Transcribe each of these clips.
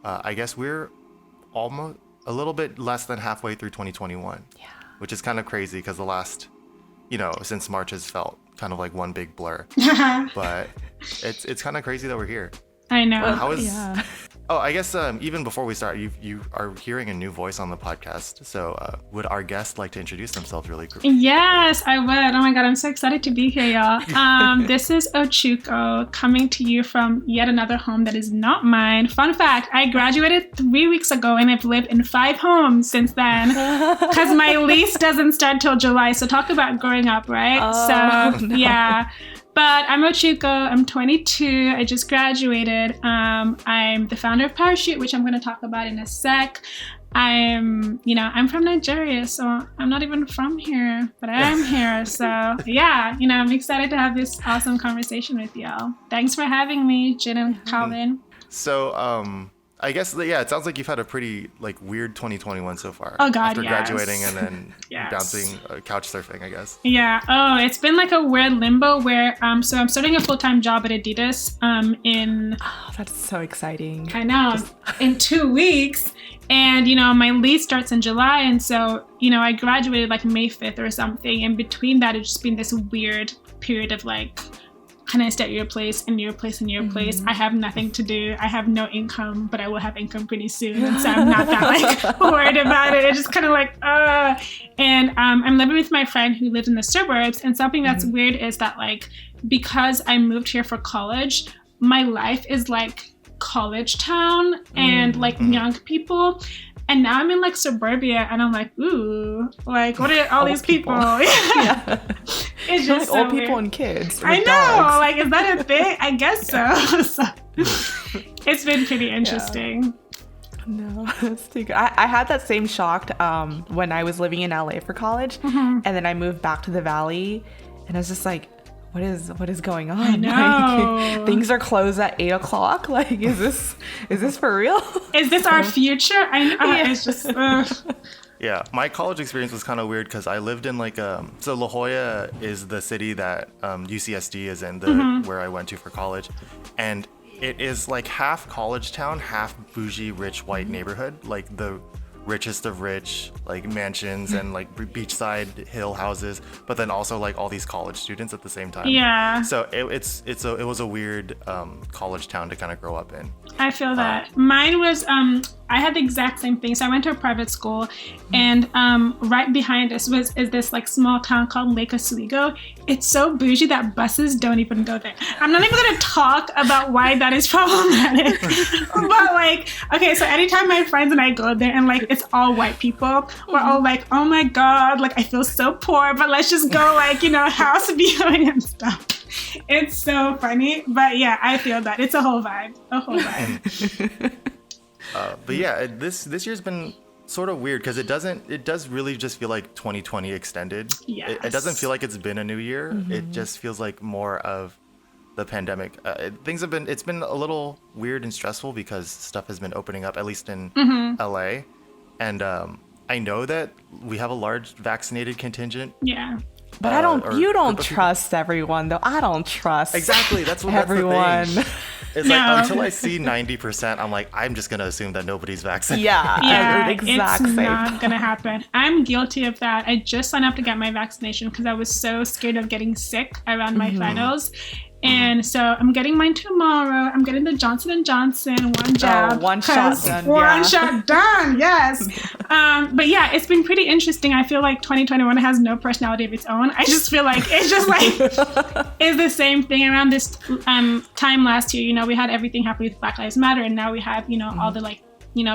I guess we're almost a little bit less than halfway through 2021. Yeah. Which is kind of crazy because the last, since March has felt kind of like one big blur. But it's kind of crazy that we're here. I know. How is? Yeah. Oh, I guess even before we start, you are hearing a new voice on the podcast. So would our guest like to introduce themselves really quickly? Yes, I would. Oh my God, I'm so excited to be here, y'all. This is Ochuko coming to you from yet another home that is not mine. Fun fact, I graduated 3 weeks ago and I've lived in 5 homes since then because my lease doesn't start till July. So talk about growing up, right? No. Yeah. But I'm Ochuko, I'm 22, I just graduated. I'm the founder of Parachute, which I'm going to talk about in a sec. I'm from Nigeria, so I'm not even from here, but I am here. So yeah, I'm excited to have this awesome conversation with y'all. Thanks for having me, Jin and Calvin. So, I guess, yeah, it sounds like you've had a pretty weird 2021 so far. Oh God, after yes. graduating and then Yes. bouncing, couch surfing, I guess. Yeah. Oh, it's been like a weird limbo where so I'm starting a full-time job at Adidas in Oh, that's so exciting. I know in 2 weeks, and my lease starts in July, and so I graduated like May 5th or something. And between that, it's just been this weird period of like, can I stay at your place and your place and your place? I have nothing to do. I have no income, but I will have income pretty soon. And so I'm not that like worried about it. It's just kind of like, And I'm living with my friend who lives in the suburbs. And something that's weird is that like, because I moved here for college, my life is like college town and like young people. And now I'm in like suburbia and I'm like, ooh, like what are all these people? Yeah. It's Like just so old people weird. and kids. I with know, dogs. like is that a thing? I guess so. So it's been pretty interesting. No, that's too good. I had that same shock when I was living in LA for college, and then I moved back to the Valley, and I was just like, what is going on? I know. Like, things are closed at 8:00. Like, is this for real? Is this our future? I know. Yeah. It's just Yeah, my college experience was kind of weird because I lived in like so La Jolla is the city that UCSD is in, where I went to for college, and it is like half college town, half bougie rich white neighborhood, like the richest of rich, like mansions and like beachside hill houses, but then also like all these college students at the same time. Yeah. So it was a weird college town to kind of grow up in. I feel that. Mine was, I had the exact same thing. So I went to a private school, and right behind us is this like small town called Lake Oswego. It's so bougie that buses don't even go there. I'm not even going to talk about why that is problematic. But like, okay, so anytime my friends and I go there and like it's all white people, we're all like, oh my God, like I feel so poor, but let's just go like, house viewing and stuff. It's so funny, but yeah, I feel that it's a whole vibe. But yeah, this year's been sort of weird because it does really just feel like 2020 extended. Yes. It doesn't feel like it's been a new year. It just feels like more of the pandemic. It's been a little weird and stressful because stuff has been opening up, at least in LA. And I know that we have a large vaccinated contingent. Yeah. But you don't trust everyone, though. I don't trust Exactly. That's everyone. That's the thing. It's No. like until I see 90%, I'm like, I'm just going to assume that nobody's vaccinated. Yeah, It's exact same. not gonna happen. I'm guilty of that. I just signed up to get my vaccination because I was so scared of getting sick around my finals. And so I'm getting mine tomorrow. I'm getting the Johnson & Johnson one jab. one shot done. One shot done, yes. But yeah, it's been pretty interesting. I feel like 2021 has no personality of its own. I just feel like it's just like, it's the same thing around this time last year. We had everything happen with Black Lives Matter, and now we have, all the like,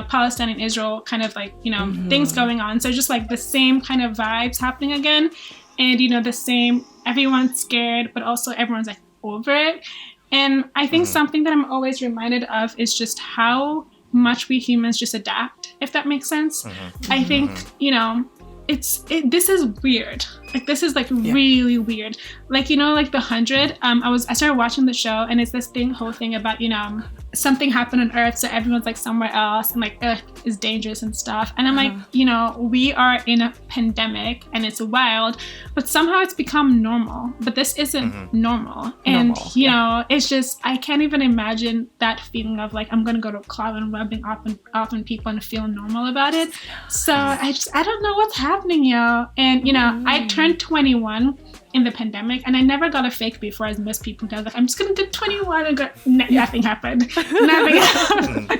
Palestine and Israel kind of like, things going on. So just like the same kind of vibes happening again. And, the same, everyone's scared, but also everyone's like, over it. And I think something that I'm always reminded of is just how much we humans just adapt, if that makes sense. I think, this is weird. Like this is like really weird. Like, like The 100, I started watching the show, and it's this whole thing about, something happened on Earth, so everyone's like somewhere else, and like Earth is dangerous and stuff. And I'm like, you know, we are in a pandemic and it's wild, but somehow it's become normal. But this isn't normal. And you know, it's just, I can't even imagine that feeling of like, I'm gonna go to a club and rubbing off on people and feel normal about it. So I don't know what's happening, yo. And you know, I turned 21 in the pandemic, and I never got a fake before, as most people do. Like, I'm just gonna get 21 and go. Nothing happened. Nothing happened.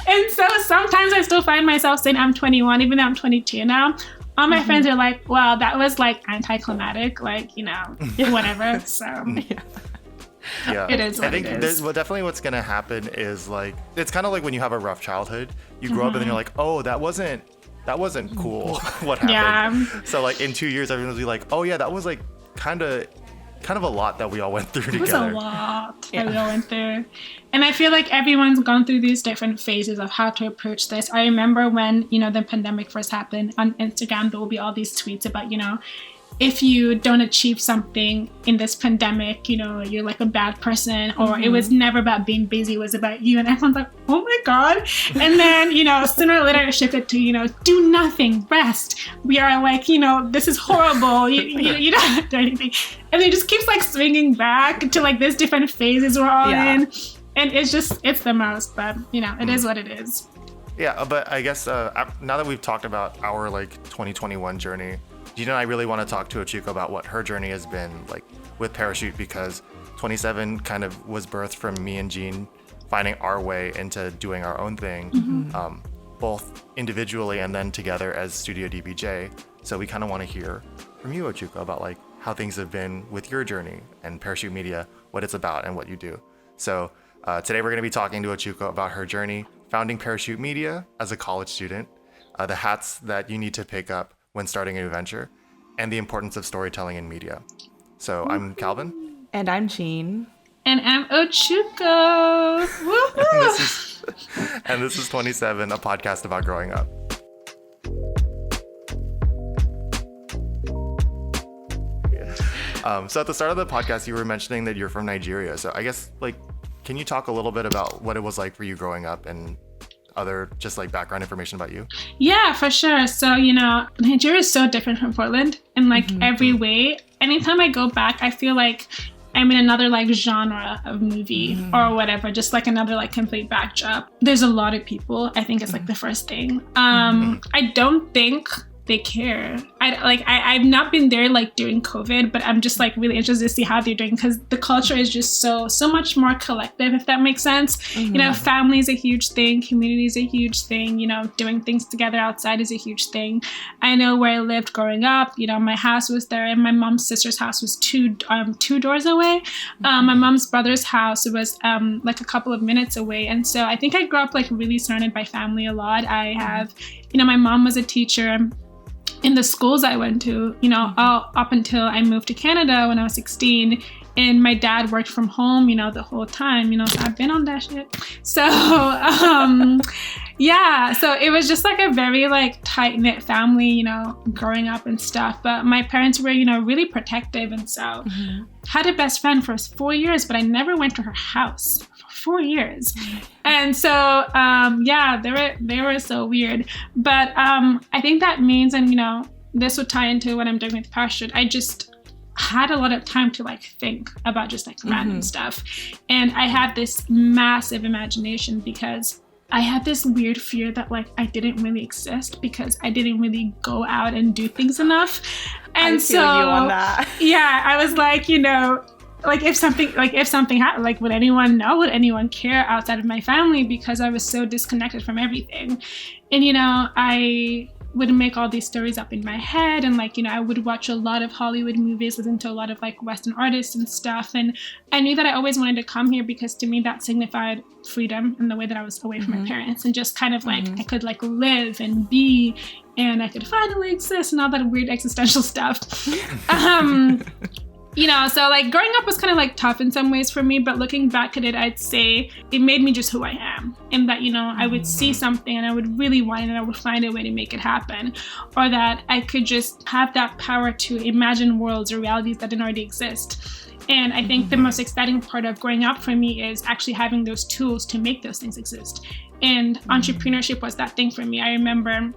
And so sometimes I still find myself saying I'm 21, even though I'm 22 now. All my friends are like, "Well, that was like anticlimactic, like, you know, whatever." So yeah, it is. What I think it is. definitely what's gonna happen is like, it's kind of like when you have a rough childhood, you grow up and then you're like, oh, that wasn't cool. What happened? Yeah. So like in 2 years, everyone's be like, oh yeah, that was like kind of a lot that we all went through together. It was a lot that we all went through. And I feel like everyone's gone through these different phases of how to approach this. I remember when, you know, the pandemic first happened, on Instagram, there will be all these tweets about, you know, if you don't achieve something in this pandemic, you know, you're like a bad person, or it was never about being busy, it was about you. And everyone's like, oh my God. And then, you know, sooner or later it shifted to, you know, do nothing, rest. We are like, you know, this is horrible. You don't have to do anything. And it just keeps like swinging back to like this different phases we're all in. And it's the most, but you know, it is what it is. Yeah, but I guess now that we've talked about our like 2021 journey, Gina and I really want to talk to Ochuko about what her journey has been like with Parachute, because 27 kind of was birthed from me and Jean finding our way into doing our own thing, both individually and then together as Studio DBJ. So we kind of want to hear from you, Ochuko, about like how things have been with your journey and Parachute Media, what it's about and what you do. So today we're going to be talking to Ochuko about her journey founding Parachute Media as a college student, the hats that you need to pick up when starting a new venture, and the importance of storytelling in media. So I'm Calvin. And I'm Jean. And I'm Ochuko. Woohoo! And this is 27, a podcast about growing up. So at the start of the podcast, you were mentioning that you're from Nigeria. So I guess, like, can you talk a little bit about what it was like for you growing up and other just like background information about you? Yeah, for sure. So, you know, Nigeria is so different from Portland in like every way. Anytime I go back, I feel like I'm in another like genre of movie or whatever, just like another like complete backdrop. There's a lot of people. I think it's like the first thing. I don't think they care. I've not been there like during COVID, but I'm just like really interested to see how they're doing, because the culture is just so much more collective, if that makes sense. You know, family is a huge thing, community is a huge thing, you know, doing things together outside is a huge thing. I know where I lived growing up, you know, my house was there, and my mom's sister's house was two doors away. My mom's brother's house was like a couple of minutes away. And so I think I grew up like really surrounded by family a lot. I have, you know, my mom was a teacher in the schools I went to, you know, all up until I moved to Canada when I was 16. And my dad worked from home, you know, the whole time, you know, so I've been on that shit. So, yeah, so it was just like a very like tight-knit family, you know, growing up and stuff. But my parents were, you know, really protective. And so had a best friend for 4 years, but I never went to her house for 4 years. And so, yeah, they were so weird. But I think that means, and, you know, this would tie into what I'm doing with Parachute, I just had a lot of time to like think about just like random stuff. And I had this massive imagination because I had this weird fear that like I didn't really exist because I didn't really go out and do things enough. And I feel you on that. Yeah, I was like, you know, like if something happened, like would anyone know? Would anyone care outside of my family? Because I was so disconnected from everything. And, you know, I would make all these stories up in my head, and like, you know, I would watch a lot of Hollywood movies, listen to a lot of like Western artists and stuff, and I knew that I always wanted to come here because to me that signified freedom in the way that I was away from my parents, and just kind of like I could like live and be, and I could finally exist and all that weird existential stuff. You know, so like growing up was kind of like tough in some ways for me, but looking back at it, I'd say it made me just who I am. And that, you know, I would see something and I would really want it and I would find a way to make it happen. Or that I could just have that power to imagine worlds or realities that didn't already exist. And I think the most exciting part of growing up for me is actually having those tools to make those things exist. And entrepreneurship was that thing for me. I remember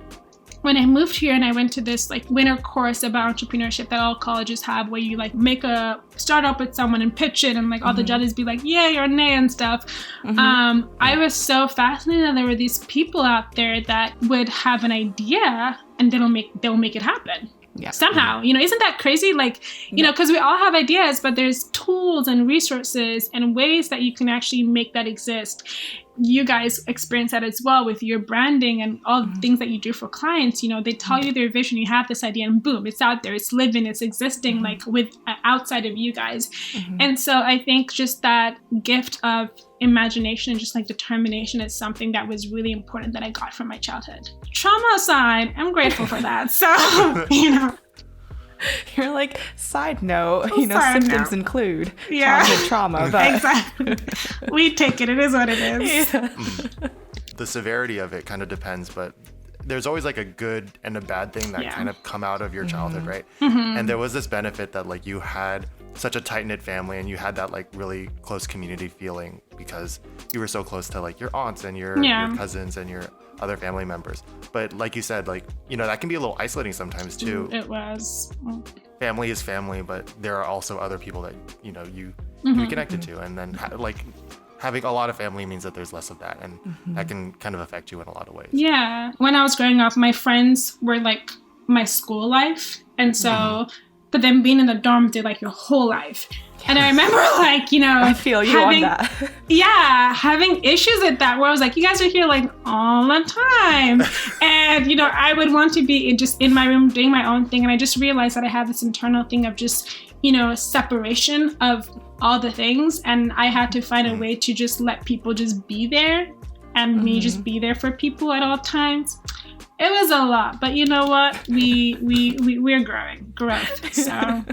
when I moved here and I went to this like winter course about entrepreneurship that all colleges have, where you like make a startup with someone and pitch it, and like all the judges be like, yay or nay and stuff. I was so fascinated that there were these people out there that would have an idea and they'll make it happen. Yeah. Somehow, isn't that crazy? Like, because we all have ideas, but there's tools and resources and ways that you can actually make that exist. You guys experience that as well with your branding and all the things that you do for clients. They tell you their vision, you have this idea, and boom, it's out there, it's living, it's existing, like with outside of you guys. And so I think just that gift of imagination and just like determination is something that was really important that I got from my childhood. Trauma aside, I'm grateful for that. So, You're like, side note, symptoms include childhood trauma. But exactly. We take it. It is what it is. Yeah. The severity of it kind of depends, but there's always like a good and a bad thing that kind of come out of your childhood, right? And there was this benefit that like you had such a tight-knit family and you had that like really close community feeling because you were so close to like your aunts and your cousins and your other family members. But like you said, like, that can be a little isolating sometimes too. It was. Family is family, but there are also other people that, you can be connected to. And then having a lot of family means that there's less of that. And that can kind of affect you in a lot of ways. Yeah. When I was growing up, my friends were like my school life. And so, but then being in the dorm did like your whole life. And I remember like, I feel you on that. Having issues with that where I was like, you guys are here like all the time. And, I would want to be just in my room doing my own thing. And I just realized that I have this internal thing of just, separation of all the things. And I had to find a way to just let people just be there and me just be there for people at all times. It was a lot, but you know what? We're growth. So.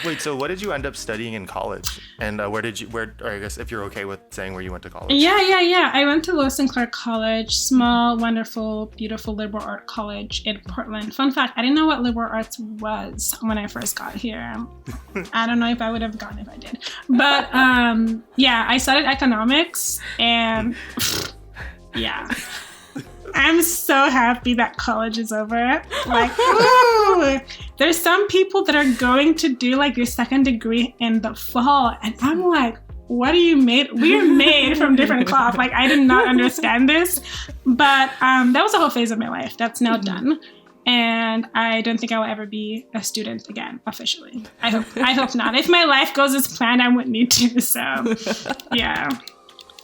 Wait, so what did you end up studying in college? And or I guess if you're okay with saying where you went to college. Yeah. I went to Lewis and Clark College, small, wonderful, beautiful liberal art college in Portland. Fun fact, I didn't know what liberal arts was when I first got here. I don't know if I would have gone if I did. But I studied economics and I'm so happy that college is over. Like, ooh, there's some people that are going to do like your second degree in the fall. And I'm like, what are you made? We're made from different cloth. Like, I did not understand this. But that was a whole phase of my life. That's now done. And I don't think I will ever be a student again, officially. I hope not. If my life goes as planned, I wouldn't need to. So, yeah.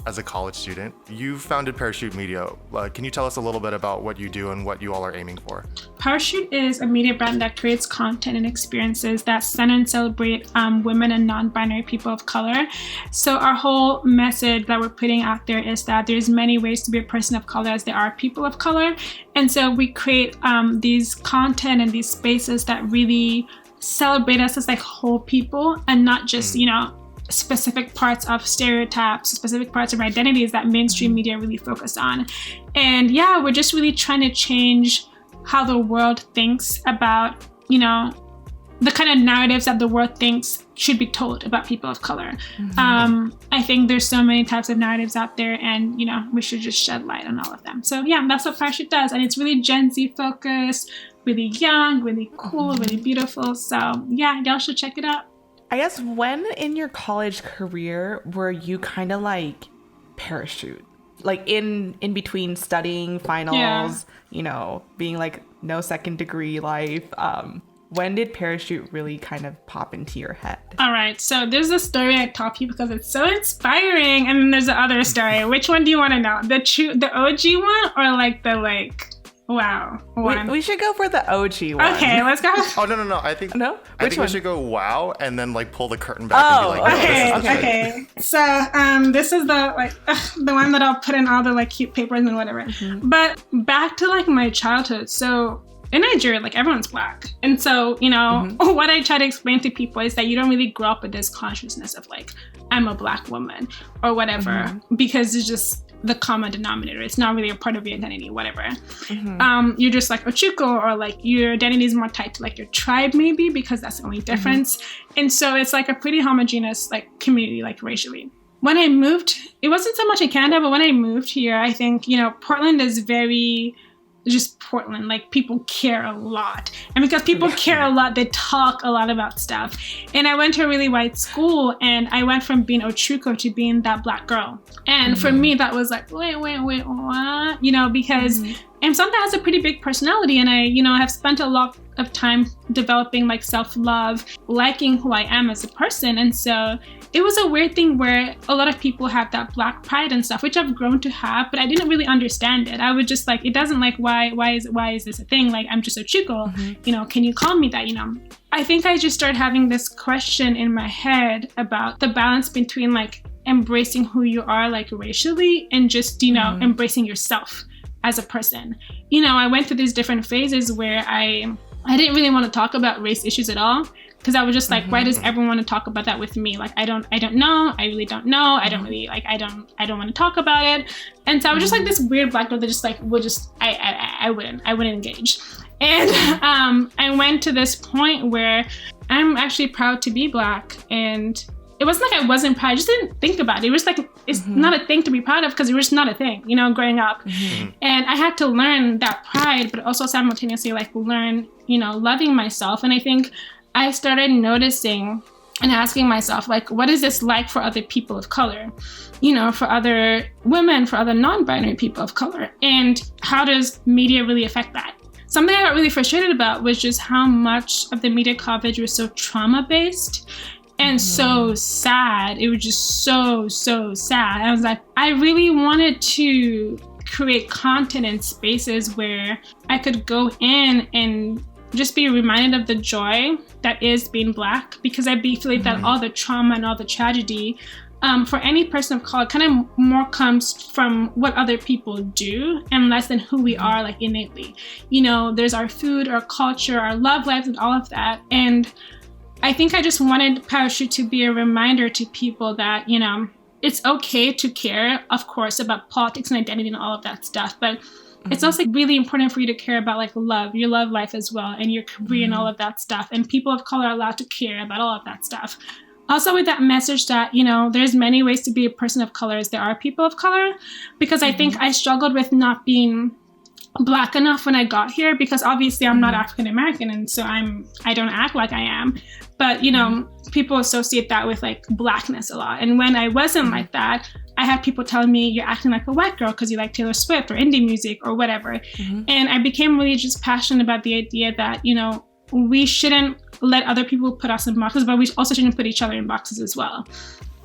As a college student, you founded Parachute Media. Can you tell us a little bit about what you do and what you all are aiming for? Parachute is a media brand that creates content and experiences that center and celebrate women and non-binary people of color. So our whole message that we're putting out there is that there's many ways to be a person of color as there are people of color. And so we create these content and these spaces that really celebrate us as like whole people and not just, specific parts of stereotypes, specific parts of our identities that mainstream media really focus on. And we're just really trying to change how the world thinks about, the kind of narratives that the world thinks should be told about people of color. I think there's so many types of narratives out there and, we should just shed light on all of them. So that's what Parachute does. And it's really Gen Z focused, really young, really cool, really beautiful. So y'all should check it out. I guess when in your college career were you kind of like parachute? Like in between studying finals, being like no second degree life. When did parachute really kind of pop into your head? All right. So there's a story I tell people because it's so inspiring. And then there's the other story. Which one do you want to know? The OG one or like the wow one? We should go for the OG one. Okay, let's go. Oh, no. I think we should go wow and then like pull the curtain back and be like, okay. So this is the one that I'll put in all the like cute papers and whatever. But back to like my childhood. So in Nigeria, like everyone's black. And so, what I try to explain to people is that you don't really grow up with this consciousness of like, I'm a black woman or whatever, because it's just, the common denominator. It's not really a part of your identity, whatever. You're just like Ochuko, or like your identity is more tied to like your tribe maybe, because that's the only difference. And so it's like a pretty homogeneous like community, like racially. When I moved, it wasn't so much in Canada, but when I moved here, I think, you know, Portland is very just Portland, like people care a lot. And because people care a lot, they talk a lot about stuff. And I went to a really white school, and I went from being Ochuko to being that Black girl. And for me, that was like, wait, what? You know, because I'm someone that has a pretty big personality, and I, you know, have spent a lot of time developing like self-love, liking who I am as a person. And so it was a weird thing where a lot of people have that Black pride and stuff, which I've grown to have, but I didn't really understand it. I would just like, it doesn't like, why is this a thing? Like, I'm just Ochuko, you know, can you call me that, you know? I think I just started having this question in my head about the balance between like embracing who you are like racially and just, you know, embracing yourself as a person. You know, I went through these different phases where I didn't really want to talk about race issues at all, because I was just like, why does everyone want to talk about that with me? Like, I don't know. I really don't know. I don't really like, I don't want to talk about it. And so I was just like this weird Black girl that just like would just, I wouldn't engage. And I went to this point where I'm actually proud to be Black, and it wasn't like I wasn't proud. I just didn't think about it. It was like, it's not a thing to be proud of, because it was just not a thing, you know, growing up. And I had to learn that pride, but also simultaneously like learn, you know, loving myself. And I think I started noticing and asking myself, like, what is this like for other people of color? You know, for other women, for other non-binary people of color? And how does media really affect that? Something I got really frustrated about was just how much of the media coverage was so trauma-based and so sad. It was just so sad. I was like, I really wanted to create content in spaces where I could go in and just be reminded of the joy that is being Black, because I believe that all the trauma and all the tragedy for any person of color kind of more comes from what other people do and less than who we are like innately. You know, there's our food, our culture, our love lives, and all of that. And I think I just wanted Parachute to be a reminder to people that, you know, it's okay to care, of course, about politics and identity and all of that stuff, but it's also really important for you to care about like love, your love life as well, and your career and all of that stuff. And people of color are allowed to care about all of that stuff. Also with that message that, you know, there's many ways to be a person of color as there are people of color, because I think I struggled with not being Black enough when I got here, because obviously I'm not African American, and so I don't act like I am. But, you know, people associate that with like Blackness a lot. And when I wasn't like that, I had people telling me, you're acting like a white girl because you like Taylor Swift or indie music or whatever. And I became really just passionate about the idea that, you know, we shouldn't let other people put us in boxes, but we also shouldn't put each other in boxes as well.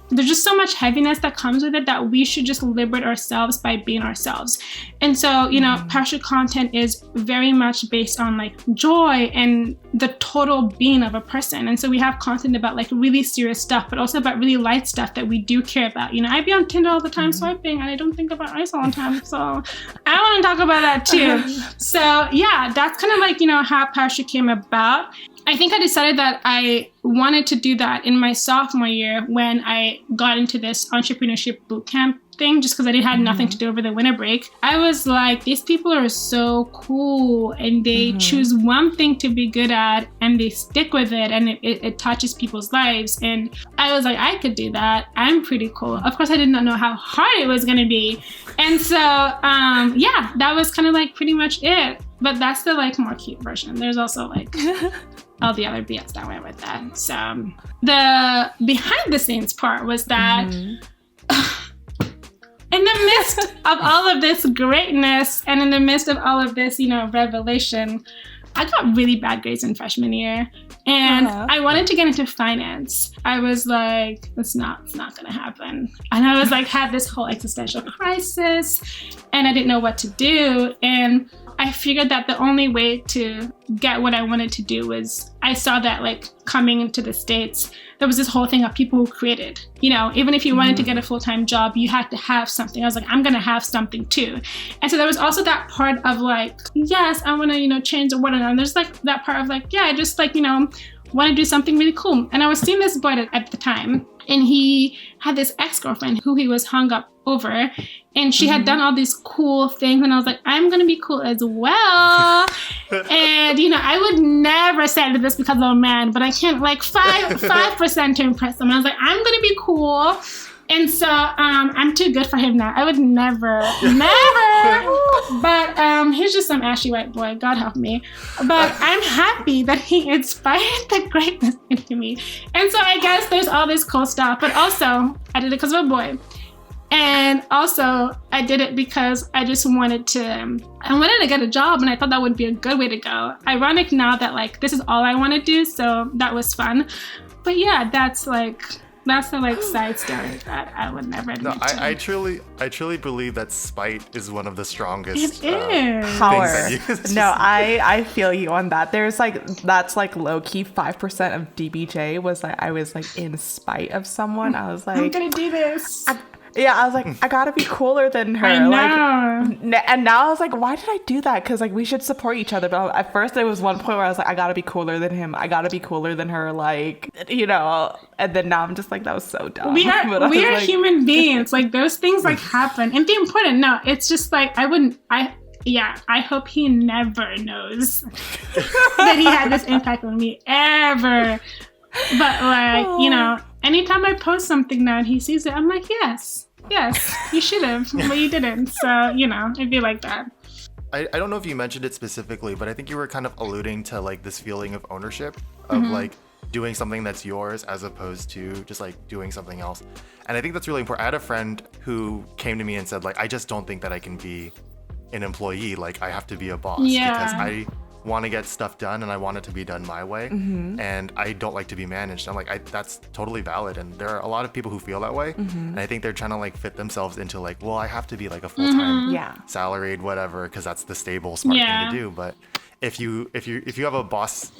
There's just so much heaviness that comes with it that we should just liberate ourselves by being ourselves. And so, you know, Parachute content is very much based on like joy and the total being of a person. And so we have content about like really serious stuff, but also about really light stuff that we do care about. You know, I be on Tinder all the time swiping, and I don't think about ice all the time. So I want to talk about that too. So yeah, that's kind of like, you know, how Parachute came about. I think I decided that I wanted to do that in my sophomore year when I got into this entrepreneurship bootcamp thing, just because I had nothing to do over the winter break. I was like, these people are so cool, and they choose one thing to be good at and they stick with it, and it touches people's lives. And I was like, I could do that. I'm pretty cool. Of course, I did not know how hard it was going to be. And so, yeah, that was kind of like pretty much it. But that's the like more cute version. There's also like all the other BS that went with that. So the behind the scenes part was that in the midst of all of this greatness and in the midst of all of this, you know, revelation, I got really bad grades in freshman year, and I wanted to get into finance. I was like, it's not gonna happen. And I was like, had this whole existential crisis, and I didn't know what to do. And I figured that the only way to get what I wanted to do was, I saw that like coming into the States, there was this whole thing of people who created, you know, even if you wanted to get a full-time job, you had to have something. I was like, I'm going to have something too. And so there was also that part of like, yes, I want to, you know, change the world. And there's like that part of like, yeah, I just like, you know, want to do something really cool. And I was seeing this boy at the time, and he had this ex-girlfriend who he was hung up over. And she had done all these cool things, and I was like, I'm gonna be cool as well. And I would never say this because of a man, but I can't, like, 5% to impress him. And I was like, I'm gonna be cool. And so I'm too good for him now. I would never. But he's just some ashy white boy. God help me. But I'm happy that he inspired the greatness into me. And so I guess there's all this cool stuff. But also, I did it because of a boy. And also, I did it because I just wanted to get a job, and I thought that would be a good way to go. Ironic now that, like, this is all I want to do, so that was fun. But yeah, that's the side story that I would never admit to. I truly believe that spite is one of the strongest. It is. Power. No, I feel you on that. There's that's low key 5% of DBJ was like I was like in spite of someone. I was like, I'm gonna do this. I was like, I gotta be cooler than her. I know. And now I was like, why did I do that? Because, like, we should support each other. But at first there was one point where I was like, I gotta be cooler than him. I gotta be cooler than her. Like, and then now I'm just like, that was so dumb. We are like, human beings. Like, those things like happen. And the important, no, it's just like, I hope he never knows that he had this impact on me ever. But, like, anytime I post something now and he sees it, I'm like, yes, you should have, but you didn't. So, it'd be like that. I don't know if you mentioned it specifically, but I think you were kind of alluding to, like, this feeling of ownership of like doing something that's yours as opposed to just like doing something else. And I think that's really important. I had a friend who came to me and said, like, I just don't think that I can be an employee. Like, I have to be a boss because I want to get stuff done and I want it to be done my way, and I don't like to be managed. I'm like, that's totally valid, and there are a lot of people who feel that way, and I think they're trying to like fit themselves into like, well, I have to be like a full-time salaried whatever because that's the stable smart thing to do. But if you have a boss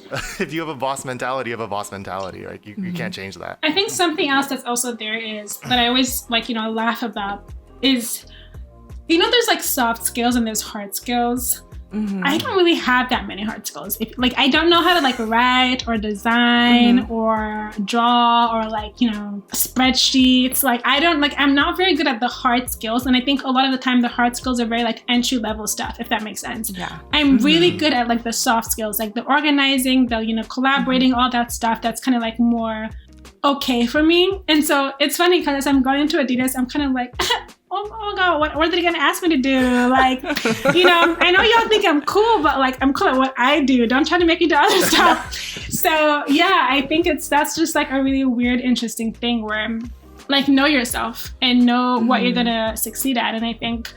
mentality, you have a boss mentality. Like, you can't change that. I think something else that's also there is that I always laugh about is there's like soft skills and there's hard skills. I don't really have that many hard skills. I don't know how to like write or design or draw or spreadsheets. I'm not very good at the hard skills. And I think a lot of the time the hard skills are very like entry level stuff, if that makes sense. Yeah. I'm really good at like the soft skills, like the organizing, the, collaborating, all that stuff. That's kind of like more okay for me. And so it's funny because as I'm going into Adidas, I'm kind of like, oh God, what are they gonna ask me to do? Like, I know y'all think I'm cool, but like I'm cool at what I do. Don't try to make me do other stuff. So yeah, I think that's just like a really weird, interesting thing where like know yourself and know what you're gonna succeed at. And I think,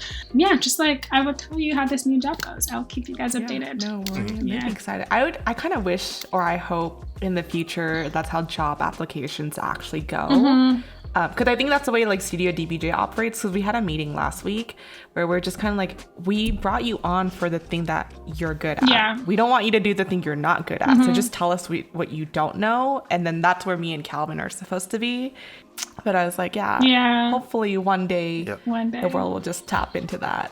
just like I will tell you how this new job goes. I'll keep you guys updated. No, we're really excited. I kind of wish, or I hope in the future, that's how job applications actually go. Because I think that's the way like Studio DBJ operates. Because we had a meeting last week where we're just kind of like, we brought you on for the thing that you're good at. Yeah. We don't want you to do the thing you're not good at. So just tell us what you don't know. And then that's where me and Calvin are supposed to be. But I was like, hopefully one day the world will just tap into that.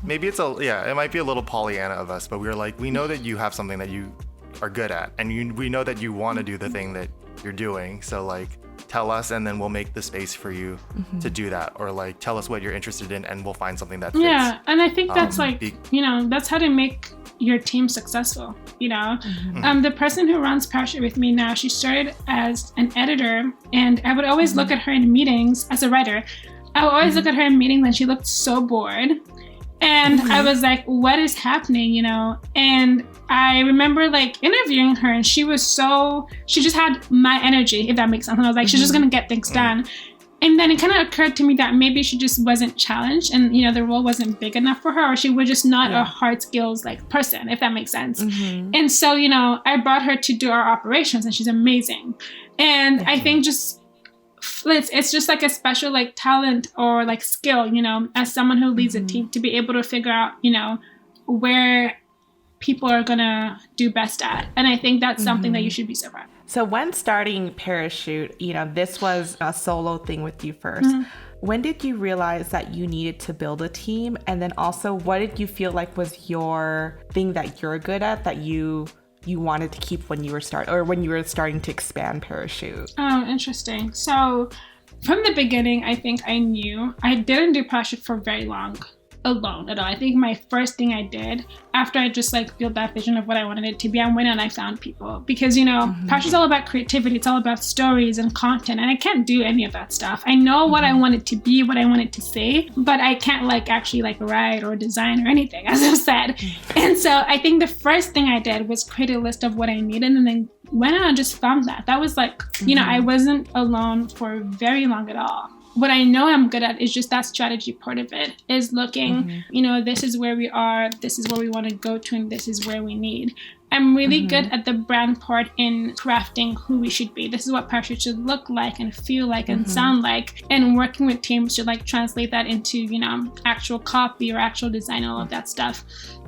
Maybe it might be a little Pollyanna of us, but we're like, we know that you have something that you are good at. And we know that you want to do the thing that you're doing. So like, tell us, and then we'll make the space for you to do that, or like tell us what you're interested in and we'll find something that fits. Yeah, and I think that's that's how to make your team successful. The person who runs Parachute with me now, she started as an editor, and I would always look at her in meetings as a writer. I would always look at her in meetings and she looked so bored. And I was like, what is happening, And I remember like interviewing her, and she just had my energy, if that makes sense. And I was like, she's just going to get things done. And then it kind of occurred to me that maybe she just wasn't challenged and, the role wasn't big enough for her, or she was just not a hard skills like person, if that makes sense. And so, I brought her to do our operations, and she's amazing. And I think it's just like a special like talent or like skill, as someone who leads a team, to be able to figure out, where people are gonna do best at. And I think that's something that you should be so proud of. So when starting Parachute, this was a solo thing with you first. When did you realize that you needed to build a team? And then also, what did you feel like was your thing that you're good at that you wanted to keep when you were starting to expand Parachute? Oh, interesting. So from the beginning, I think I knew I didn't do parachute for very long alone at all. I think my first thing I did after I just like built that vision of what I wanted it to be, I went and I found people, because, you know, pachute's all about creativity. It's all about stories and content, and I can't do any of that stuff. I know what I want it to be, what I want it to say, but I can't like actually like write or design or anything, as I've said. And so I think the first thing I did was create a list of what I needed, and then went out and just found that. That was like, you know, I wasn't alone for very long at all. What I know I'm good at is just that strategy part of it, is looking, you know, this is where we are, this is where we want to go to, and this is where we need. I'm really good at the brand part in crafting who we should be. This is what parachute should look like and feel like and sound like, and working with teams to like translate that into, you know, actual copy or actual design, all of that stuff.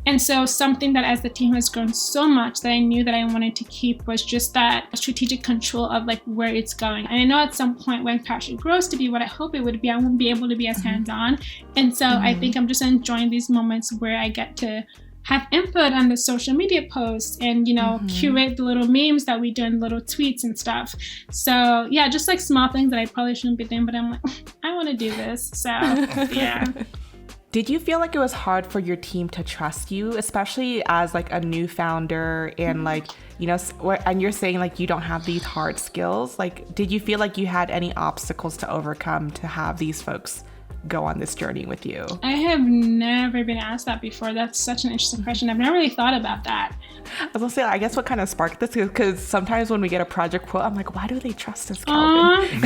And so something that as the team has grown so much that I knew that I wanted to keep was just that strategic control of like where it's going. And I know at some point when parachute grows to be what I hope it would be, I won't be able to be as hands-on. And so I think I'm just enjoying these moments where I get to have input on the social media posts and, you know, curate the little memes that we do and little tweets and stuff. So yeah, just like small things that I probably shouldn't be doing, but I'm like, I want to do this. So yeah. Did you feel like it was hard for your team to trust you, especially as like a new founder and like, you know, and you're saying like you don't have these hard skills? Like, did you feel like you had any obstacles to overcome to have these folks go on this journey with you? I have never been asked that before. That's such an interesting question. I've never really thought about that. I was gonna say, I guess what kind of sparked this is because sometimes when we get a project quote, I'm like, why do they trust us, Calvin?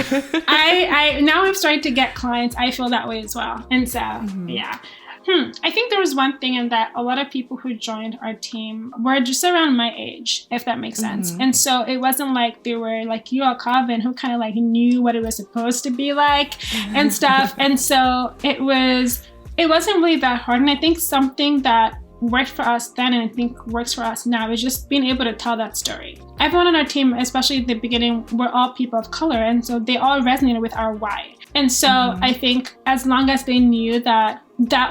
I now we've started to get clients. I feel that way as well. And so, yeah. I think there was one thing in that a lot of people who joined our team were just around my age, if that makes sense. And so it wasn't like they were like you or Calvin who kind of like knew what it was supposed to be like and stuff. And so it wasn't really that hard. And I think something that worked for us then and I think works for us now is just being able to tell that story. Everyone on our team, especially at the beginning, were all people of color. And so they all resonated with our why. And so I think as long as they knew that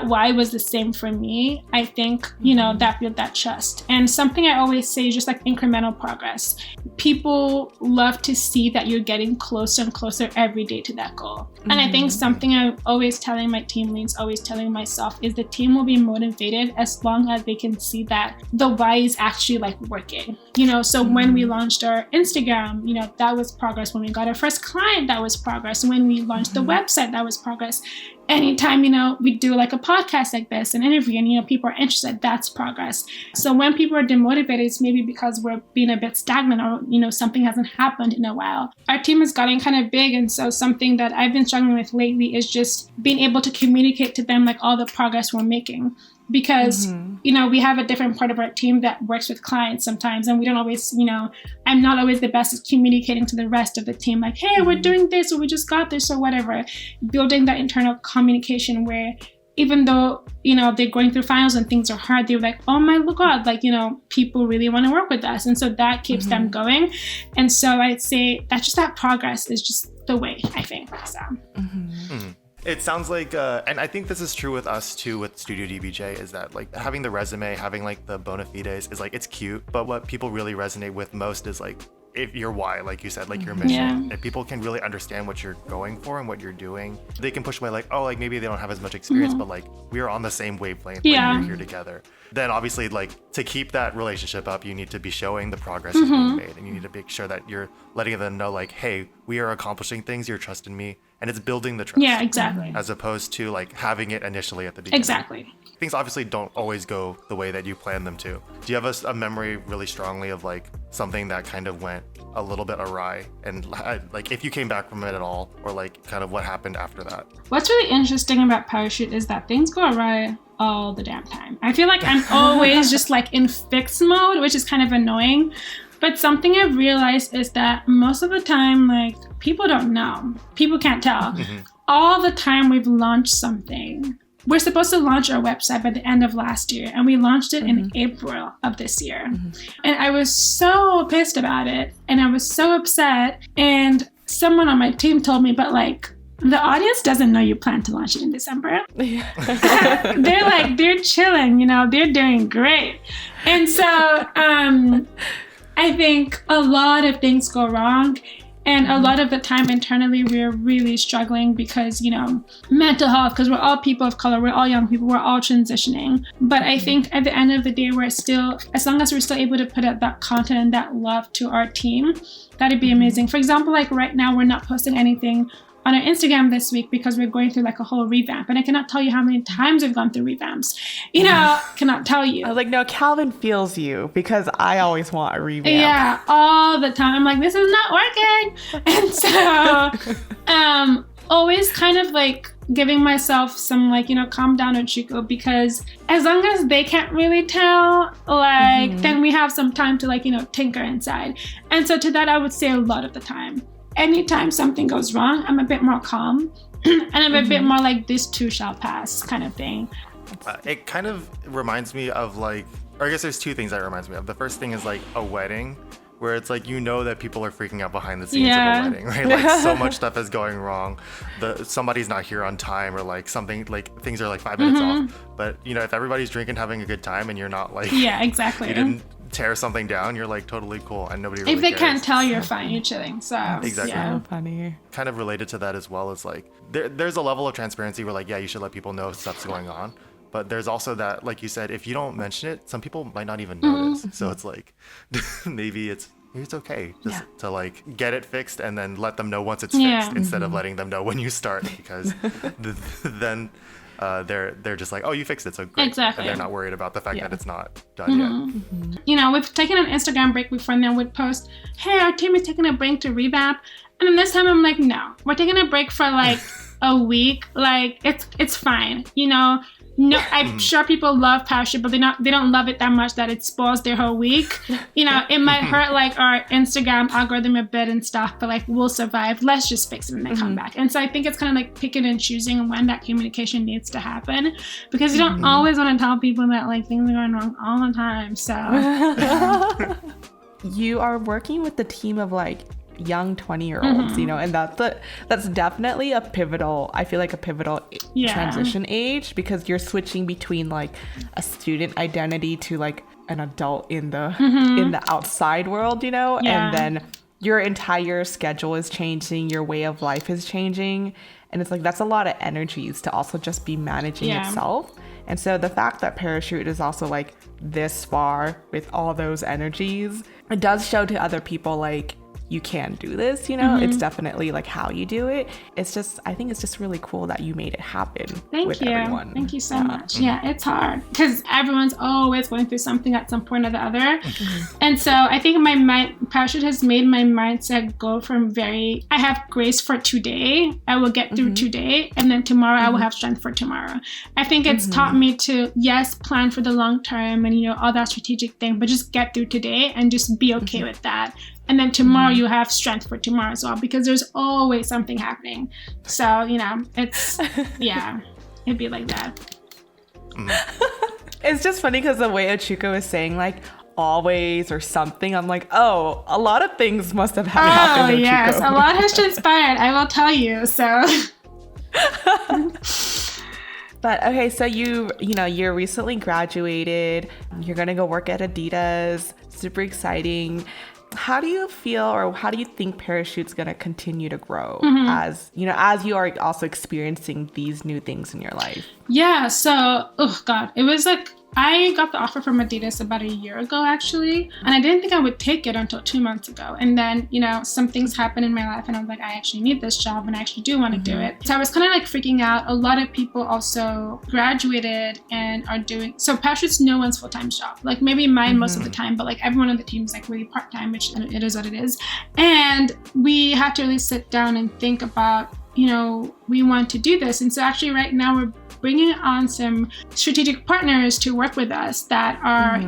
why was the same for me, I think, you know, that built that trust. And something I always say is just like incremental progress. People love to see that you're getting closer and closer every day to that goal. And I think something I'm always telling my team leads, always telling myself is the team will be motivated as long as they can see that the why is actually like working. You know, so when we launched our Instagram, you know, that was progress. When we got our first client, that was progress. When we launched the website, that was progress. Anytime, you know, we do like a podcast like this, an interview, and, you know, people are interested, that's progress. So when people are demotivated, it's maybe because we're being a bit stagnant or, you know, something hasn't happened in a while. Our team has gotten kind of big. And so something that I've been struggling with lately is just being able to communicate to them like all the progress we're making. Because, you know, we have a different part of our team that works with clients sometimes, and we don't always, you know, I'm not always the best at communicating to the rest of the team, like, hey, we're doing this, or we just got this, or whatever. Building that internal communication where even though, you know, they're going through finals and things are hard, they're like, oh my God, like, you know, people really want to work with us. And so that keeps them going. And so I'd say that's just that progress is just the way, I think. So. It sounds like, and I think this is true with us too, with Studio DBJ, is that like having the resume, having like the bona fides is like, it's cute, but what people really resonate with most is like, if your why, like you said, like your mission. If people can really understand what you're going for and what you're doing, they can push away like, oh, like maybe they don't have as much experience, but like we are on the same wavelength, like we're here together. Then obviously, like to keep that relationship up, you need to be showing the progress is being made, and you need to make sure that you're letting them know like, hey, we are accomplishing things, you're trusting me, and it's building the trust. Yeah, exactly. As opposed to like having it initially at the beginning. Exactly. Things obviously don't always go the way that you plan them to. Do you have a memory really strongly of like something that kind of went a little bit awry, and like if you came back from it at all, or like kind of what happened after that? What's really interesting about parachute is that things go awry all the damn time. I feel like I'm always just like in fix mode, which is kind of annoying. But something I've realized is that most of the time, like, people don't know. People can't tell. All the time we've launched something. We're supposed to launch our website by the end of last year, and we launched it in April of this year. And I was so pissed about it, and I was so upset. And someone on my team told me, but like, the audience doesn't know you plan to launch it in December. They're like, they're chilling, you know, they're doing great. And so I think a lot of things go wrong. And a lot of the time internally, we're really struggling because, mental health, because we're all people of color, we're all young people, we're all transitioning. But I think at the end of the day, we're still, as long as we're still able to put out that content and that love to our team, that'd be amazing. For example, like right now, we're not posting anything on our Instagram this week because we're going through like a whole revamp. And I cannot tell you how many times we've gone through revamps. Cannot tell you. I was like, no, Calvin feels you because I always want a revamp. Yeah, all the time. I'm like, this is not working. And so always kind of like giving myself some like, calm down, Ochuko, because as long as they can't really tell, like, then we have some time to like, tinker inside. And so to that, I would say a lot of the time. Anytime something goes wrong, I'm a bit more calm and I'm a bit more like this too shall pass kind of thing. It kind of reminds me of like, or I guess there's two things that it reminds me of. The first thing is like a wedding where it's like, that people are freaking out behind the scenes of a wedding, right? Like so much stuff is going wrong. Somebody's not here on time or like something, like things are like 5 minutes off. But if everybody's drinking, having a good time and you're not like, yeah, exactly. You didn't tear something down, you're like totally cool and nobody really if they cares. Can't tell, you're fine, you're chilling. So exactly. Yeah. So funny. Kind of related to that as well is like there's a level of transparency where like, yeah, you should let people know stuff's going on, but there's also that, like you said, if you don't mention it, some people might not even notice. So it's like maybe it's okay just to like get it fixed and then let them know once it's fixed instead of letting them know when you start, because then they're just like, oh, you fixed it, so great. Exactly. And they're not worried about the fact that it's not done yet. We've taken an Instagram break before, and then we'd post, hey, our team is taking a break to revamp. And then this time I'm like, no, we're taking a break for like a week. Like it's fine. No, I'm sure people love Parachute, but they don't love it that much that it spoils their whole week. It might hurt like our Instagram algorithm a bit and stuff, but like we'll survive. Let's just fix it and then come back. And so I think it's kind of like picking and choosing when that communication needs to happen, because you don't always want to tell people that like things are going wrong all the time. So you are working with the team of like young 20-year-olds, and that's definitely a pivotal transition age, because you're switching between like a student identity to like an adult in the outside world, and then your entire schedule is changing, your way of life is changing, and it's like that's a lot of energies to also just be managing itself. And so the fact that Parachute is also like this far with all those energies, it does show to other people like you can do this, it's definitely like how you do it. I think it's just really cool that you made it happen. Thank you so much. Yeah, it's hard because everyone's always going through something at some point or the other. And so I think Parachute has made my mindset go from I have grace for today, I will get through today, and then tomorrow I will have strength for tomorrow. I think it's taught me to, yes, plan for the long term and all that strategic thing, but just get through today and just be okay with that. And then tomorrow you have strength for tomorrow as well, because there's always something happening. So, it's, it'd be like that. It's just funny because the way Ochuko is saying like always or something, I'm like, oh, a lot of things must have happened. Oh, yes. A lot has transpired, I will tell you. So. But okay, so you're recently graduated. You're going to go work at Adidas. Super exciting. How do you feel, or how do you think Parachute's going to continue to grow as you are also experiencing these new things in your life? Yeah, so, it was like, I got the offer from Adidas about a year ago, actually, and I didn't think I would take it until 2 months ago. And then, some things happened in my life, and I was like, I actually need this job, and I actually do want to do it. So I was kind of like freaking out. A lot of people also graduated and are doing, so Parachute's no one's full-time job. Like maybe mine most of the time, but like everyone on the team is like really part-time, which it is what it is. And we had to really sit down and think about, we want to do this. And so actually right now we're bringing on some strategic partners to work with us that are,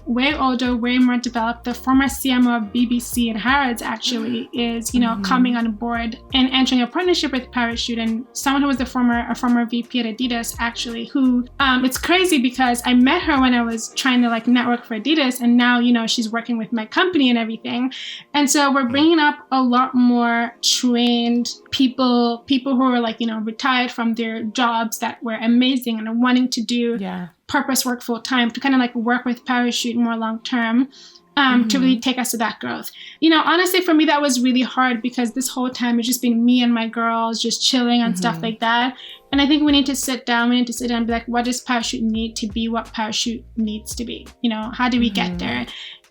way older, way more developed. The former CMO of BBC and Harrods actually is, coming on board and entering a partnership with Parachute, and someone who was a former VP at Adidas actually, who, it's crazy because I met her when I was trying to like network for Adidas, and now, she's working with my company and everything. And so we're bringing up a lot more trained people who are like, retired from their jobs that were amazing and are wanting to do purpose work full time to kind of like work with Parachute more long term. to really take us to that growth. You know, honestly, for me, that was really hard because this whole time it's just been me and my girls just chilling and stuff like that. And I think we need to sit down and be like, what does Parachute need to be what Parachute needs to be? You know, how do we get there?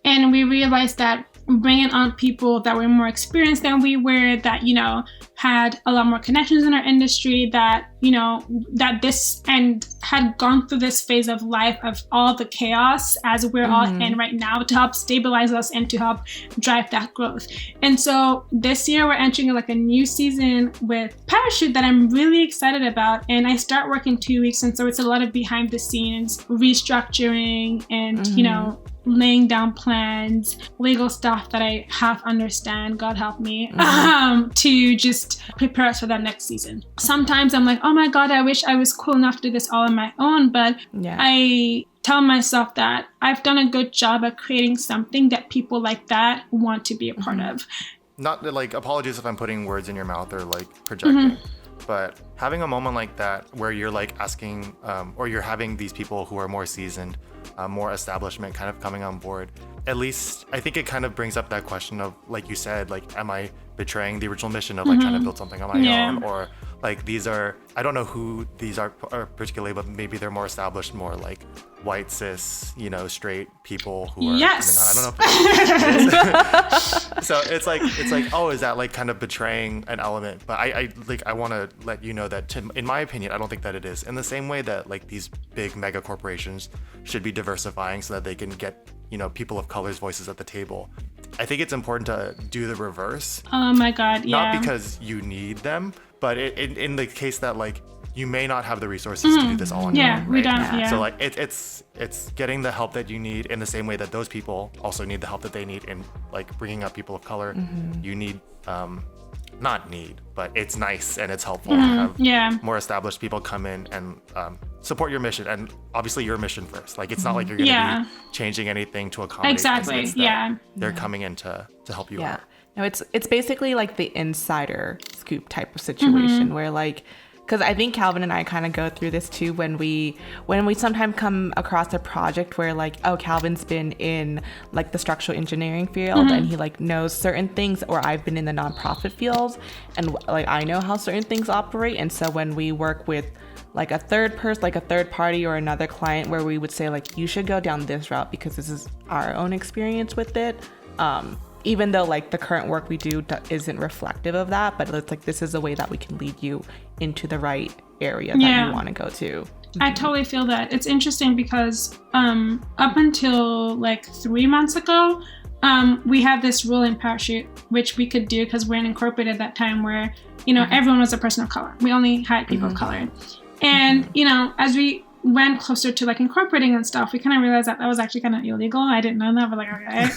And we realized that bringing on people that were more experienced than we were, that, you know, had a lot more connections in our industry, that, you know, that this and had gone through this phase of life of all the chaos as we're all in right now, to help stabilize us and to help drive that growth. And so this year we're entering like a new season with Parachute that I'm really excited about. And I start work in 2 weeks. And so it's a lot of behind the scenes restructuring and, you know, laying down plans, legal stuff that I half understand, God help me, to just prepare us for that next season. Sometimes I'm like, oh my God, I wish I was cool enough to do this all on my own. But I tell myself that I've done a good job of creating something that people like that want to be a part of. Not like, apologies if I'm putting words in your mouth or like projecting, but having a moment like that where you're like asking, or you're having these people who are more seasoned, more establishment kind of coming on board, at least I think it kind of brings up that question of, like you said, like, am I betraying the original mission of like trying to build something on my own? Or like, these are, I don't know who these are particularly, but maybe they're more established, more like white, cis, you know, straight people who are coming on. I don't know if so it's like, oh, is that like kind of betraying an element? But I want to let you know that in my opinion, I don't think that it is. In the same way that like these big mega corporations should be diversifying so that they can get, you know, people of color's voices at the table, I think it's important to do the reverse. Oh my God, yeah. Not because you need them, but in the case that like you may not have the resources to do this all on your own, right? We don't. Yeah. So like it's getting the help that you need in the same way that those people also need the help that they need in like bringing up people of color. You need not need, but it's nice and it's helpful to have more established people come in and support your mission, and obviously your mission first. Like, it's not like you're gonna be changing anything to accommodate. Exactly. They're coming in to help you out. No, it's basically like the insider scoop type of situation where like, because I think Calvin and I kind of go through this too when we sometimes come across a project where like, oh, Calvin's been in like the structural engineering field and he like knows certain things, or I've been in the nonprofit fields and like I know how certain things operate. And so when we work with like a third person, like a third party or another client, where we would say like, you should go down this route because this is our own experience with it. Even though like the current work we do isn't reflective of that, but it's like, this is a way that we can lead you into the right area that you want to go to. I totally feel that. It's interesting because up until like 3 months ago, we had this rule in Parachute, which we could do because we're incorporated at that time, where, you know, everyone was a person of color. We only hired people of color. And, you know, as we went closer to like incorporating and stuff, we kind of realized that was actually kind of illegal. I didn't know that, but like, okay.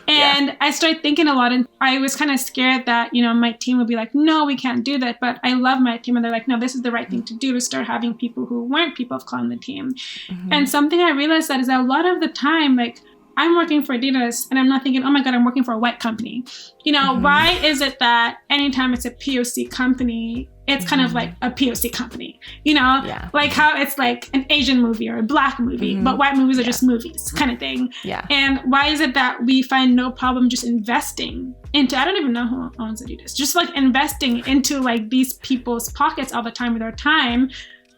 And I started thinking a lot, and I was kind of scared that, you know, my team would be like, no, we can't do that. But I love my team, and they're like, no, this is the right thing to do, to start having people who weren't people of color on the team. And something I realized that is that a lot of the time, like, I'm working for Adidas and I'm not thinking, oh my God, I'm working for a white company. You know, why is it that anytime it's a POC company, it's kind of like a POC company, you know, like how it's like an Asian movie or a Black movie, but white movies are just movies kind of thing. And why is it that we find no problem just investing into, I don't even know who owns Adidas, just like investing into like these people's pockets all the time with our time.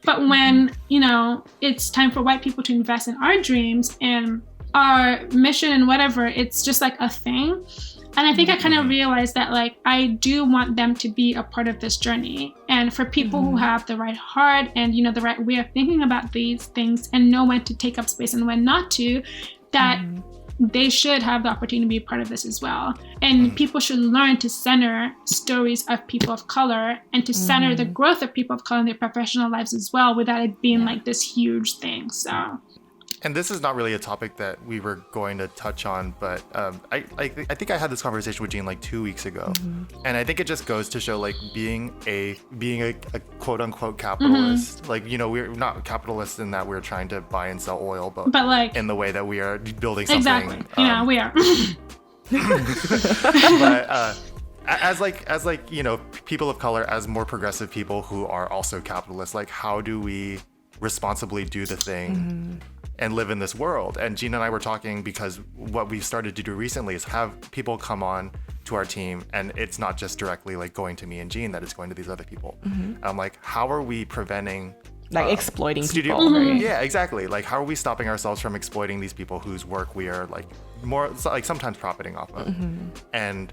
But when, you know, it's time for white people to invest in our dreams and our mission and whatever, it's just like a thing. And I think I kind of realized that like, I do want them to be a part of this journey. And for people who have the right heart and, you know, the right way of thinking about these things and know when to take up space and when not to, that they should have the opportunity to be a part of this as well. And people should learn to center stories of people of color and to center the growth of people of color in their professional lives as well, without it being like this huge thing. So. And this is not really a topic that we were going to touch on, but I think I had this conversation with Jean like 2 weeks ago, and I think it just goes to show like being a quote unquote capitalist, like, you know, we're not capitalists in that we're trying to buy and sell oil, but like in the way that we are building something. Exactly. Yeah, we are. But as like you know, people of color, as more progressive people who are also capitalists, like how do we responsibly do the thing and live in this world. And Gina and I were talking because what we've started to do recently is have people come on to our team, and it's not just directly like going to me and Jean, that it's going to these other people. I'm like, how are we preventing like exploiting studio people? Right? Yeah, exactly. Like, how are we stopping ourselves from exploiting these people whose work we are like more like sometimes profiting off of? And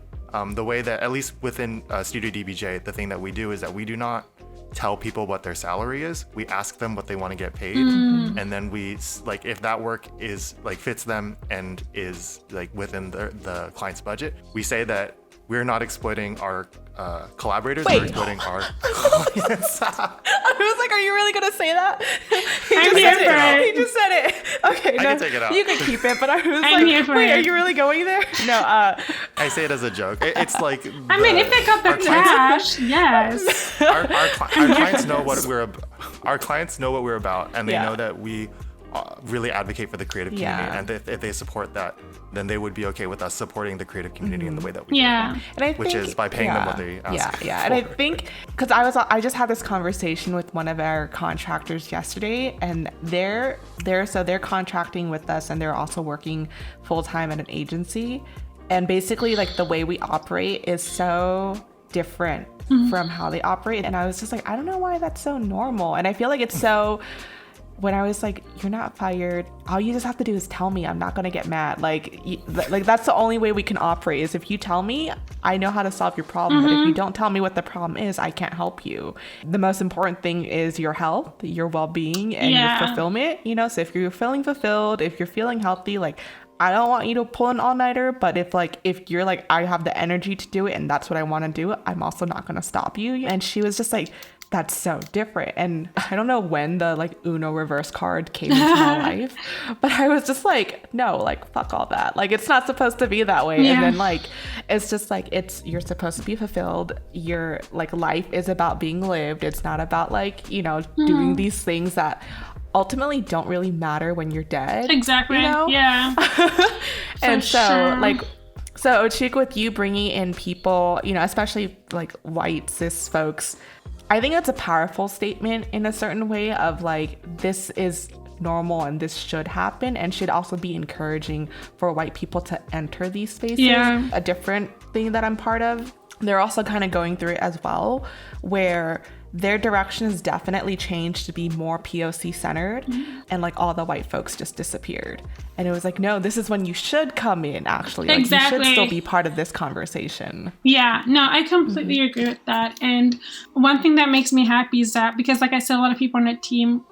the way that, at least within Studio DBJ, the thing that we do is that we do not tell people what their salary is. We ask them what they want to get paid, and then we like, if that work is like fits them and is like within the client's budget, we say that we're not exploiting our collaborators. Wait. We're exploiting our clients. I was like, are you really gonna say that? He I'm just here said for it. it. He just said it. Okay, I no, can take it out. you can keep it. But I was I'm here like, for wait, it. are you really going there? No. I say it as a joke. It's like, I mean, if they got the cash, yes. our clients know what our clients know what we're about, and they Yeah. know that we really advocate for the creative community. Yeah. And if they support that, then they would be okay with us supporting the creative community in the way that we Yeah. And I which think, is by paying them what they ask. Yeah. And I think, because I just had this conversation with one of our contractors yesterday, and they're contracting with us, and they're also working full time at an agency. And basically, like, the way we operate is so different from how they operate. And I was just like, I don't know why that's so normal. And I feel like it's so. When I was like, you're not fired, all you just have to do is tell me. I'm not gonna get mad. Like that's the only way we can operate, is if you tell me, I know how to solve your problem. But if you don't tell me what the problem is, I can't help you. The most important thing is your health, your well-being, and your fulfillment. You know, so if you're feeling fulfilled, if you're feeling healthy, like, I don't want you to pull an all-nighter, but if you're like, I have the energy to do it and that's what I want to do, I'm also not gonna stop you. And she was just like, that's so different. And I don't know when the like Uno reverse card came into my life, but I was just like, no, like, fuck all that. Like, it's not supposed to be that way. Yeah. And then like, it's just like, you're supposed to be fulfilled. Your like life is about being lived. It's not about like, you know, doing these things that ultimately don't really matter when you're dead. Exactly. You know? Yeah. And For so sure. like, so Ochuko, with you bringing in people, you know, especially like white cis folks, I think it's a powerful statement in a certain way of like, this is normal and this should happen, and should also be encouraging for white people to enter these spaces. Yeah. A different thing that I'm part of, they're also kind of going through it as well, where their direction has definitely changed to be more POC centered, and like all the white folks just disappeared. And it was like, no, this is when you should come in, actually. Like, Exactly. you should still be part of this conversation. Yeah, no, I completely agree with that. And one thing that makes me happy is that, because like I said, a lot of people on the team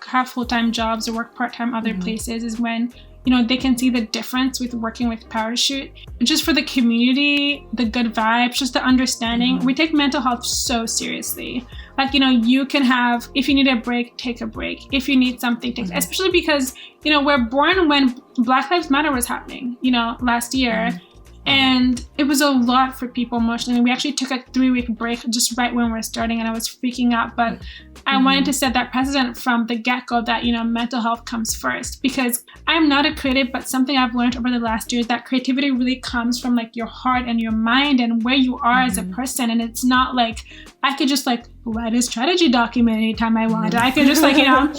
have full-time jobs or work part-time other places, is when, you know, they can see the difference with working with Parachute. Just for the community, the good vibes, just the understanding. We take mental health so seriously. Like, you know, you can have, if you need a break, take a break. If you need something, take, especially because, you know, we're born when Black Lives Matter was happening, you know, last year. And it was a lot for people emotionally. We actually took a 3-week break just right when we were starting, and I was freaking out. But I wanted to set that precedent from the get-go that, you know, mental health comes first. Because I'm not a creative, but something I've learned over the last year is that creativity really comes from like your heart and your mind and where you are as a person. And it's not like I could just like write a strategy document anytime I want. I could just like, you know,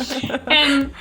and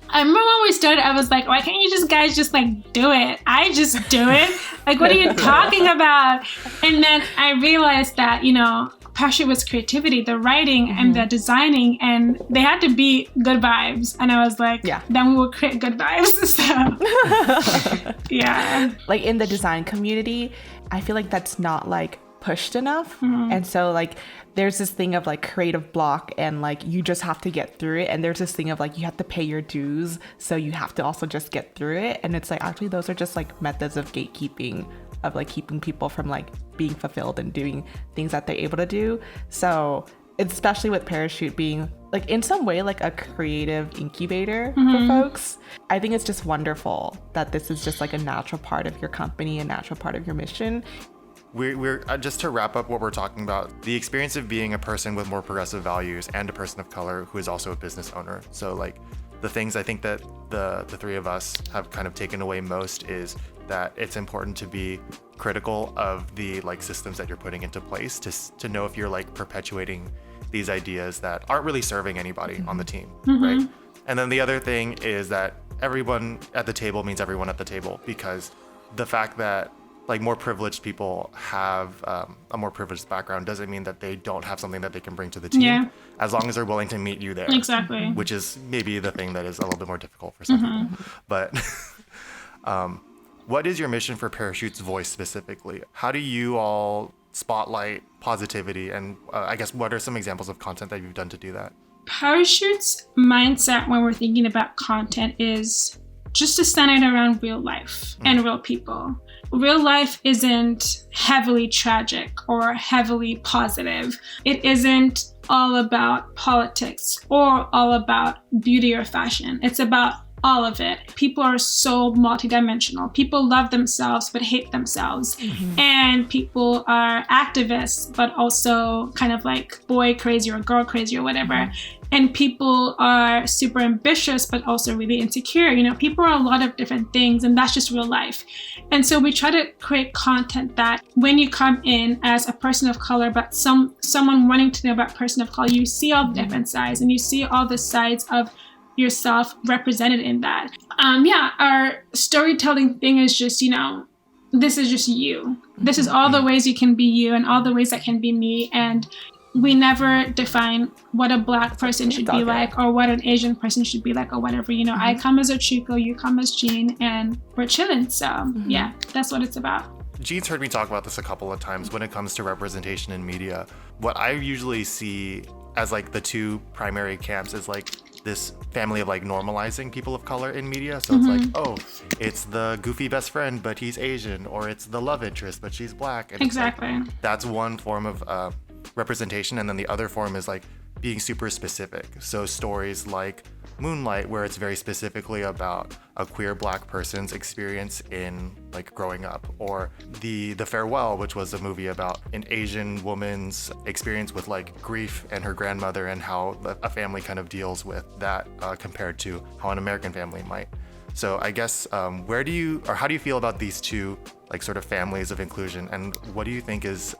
I remember when we started, I was like, why can't you guys just like do it? I just do it. Like, what are you talking about? And then I realized that, you know, Parachute was creativity, the writing and the designing, and they had to be good vibes. And I was like, then we will create good vibes. So, yeah. Like, in the design community, I feel like that's not like pushed enough. And so like, there's this thing of like creative block, and like, you just have to get through it. And there's this thing of like, you have to pay your dues, so you have to also just get through it. And it's like, actually, those are just like methods of gatekeeping, of like keeping people from like being fulfilled and doing things that they're able to do. So especially with Parachute being like in some way like a creative incubator for folks, I think it's just wonderful that this is just like a natural part of your company, a natural part of your mission. We're just to wrap up what we're talking about, the experience of being a person with more progressive values and a person of color who is also a business owner. So like, the things I think that the three of us have kind of taken away most is that it's important to be critical of the like systems that you're putting into place to know if you're like perpetuating these ideas that aren't really serving anybody on the team, right? And then the other thing is that everyone at the table means everyone at the table, because the fact that like more privileged people have a more privileged background doesn't mean that they don't have something that they can bring to the team. Yeah. As long as they're willing to meet you there. Exactly. Which is maybe the thing that is a little bit more difficult for some people. But what is your mission for Parachute's Voice specifically? How do you all spotlight positivity? And I guess what are some examples of content that you've done to do that? Parachute's mindset when we're thinking about content is just to center it around real life and real people. Real life isn't heavily tragic or heavily positive. It isn't all about politics or all about beauty or fashion. It's about all of it. People are so multidimensional. People love themselves but hate themselves. And people are activists but also kind of like boy crazy or girl crazy or whatever. And people are super ambitious but also really insecure. You know, people are a lot of different things, and that's just real life. And so we try to create content that when you come in as a person of color, but someone wanting to know about person of color, you see all the different sides and you see all the sides of yourself represented in that. Our storytelling thing is just, you know, this is just you. This is all the ways you can be you and all the ways that can be me. And we never define what a Black person should be like or what an Asian person should be like or whatever. You know, I come as Ochuko, you come as Jean, and we're chilling. So yeah, that's what it's about. Jean's heard me talk about this a couple of times when it comes to representation in media. What I usually see as like the two primary camps is like this family of like normalizing people of color in media. So it's like, oh, it's the goofy best friend, but he's Asian, or it's the love interest, but she's Black. And exactly. It's like, that's one form of representation. And then the other form is like being super specific. So stories like Moonlight, where it's very specifically about a queer Black person's experience in like growing up, or the Farewell, which was a movie about an Asian woman's experience with like grief and her grandmother and how a family kind of deals with that compared to how an American family might. So I guess how do you feel about these two like sort of families of inclusion, and what do you think is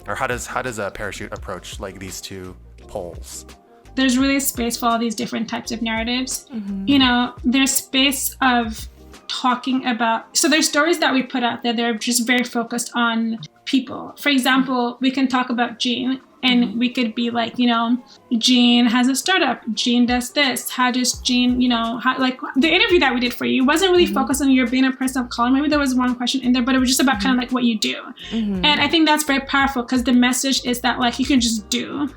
or how does a Parachute approach like these two poles? There's really space for all these different types of narratives. You know, there's space of talking about, so there's stories that we put out there, they're just very focused on people. For example, we can talk about Jean, and we could be like, you know, Jean has a startup, Jean does this, how does Jean, you know, like the interview that we did for you wasn't really focused on you being a person of color. Maybe there was one question in there, but it was just about kind of like what you do. And I think that's very powerful, because the message is that like you can just do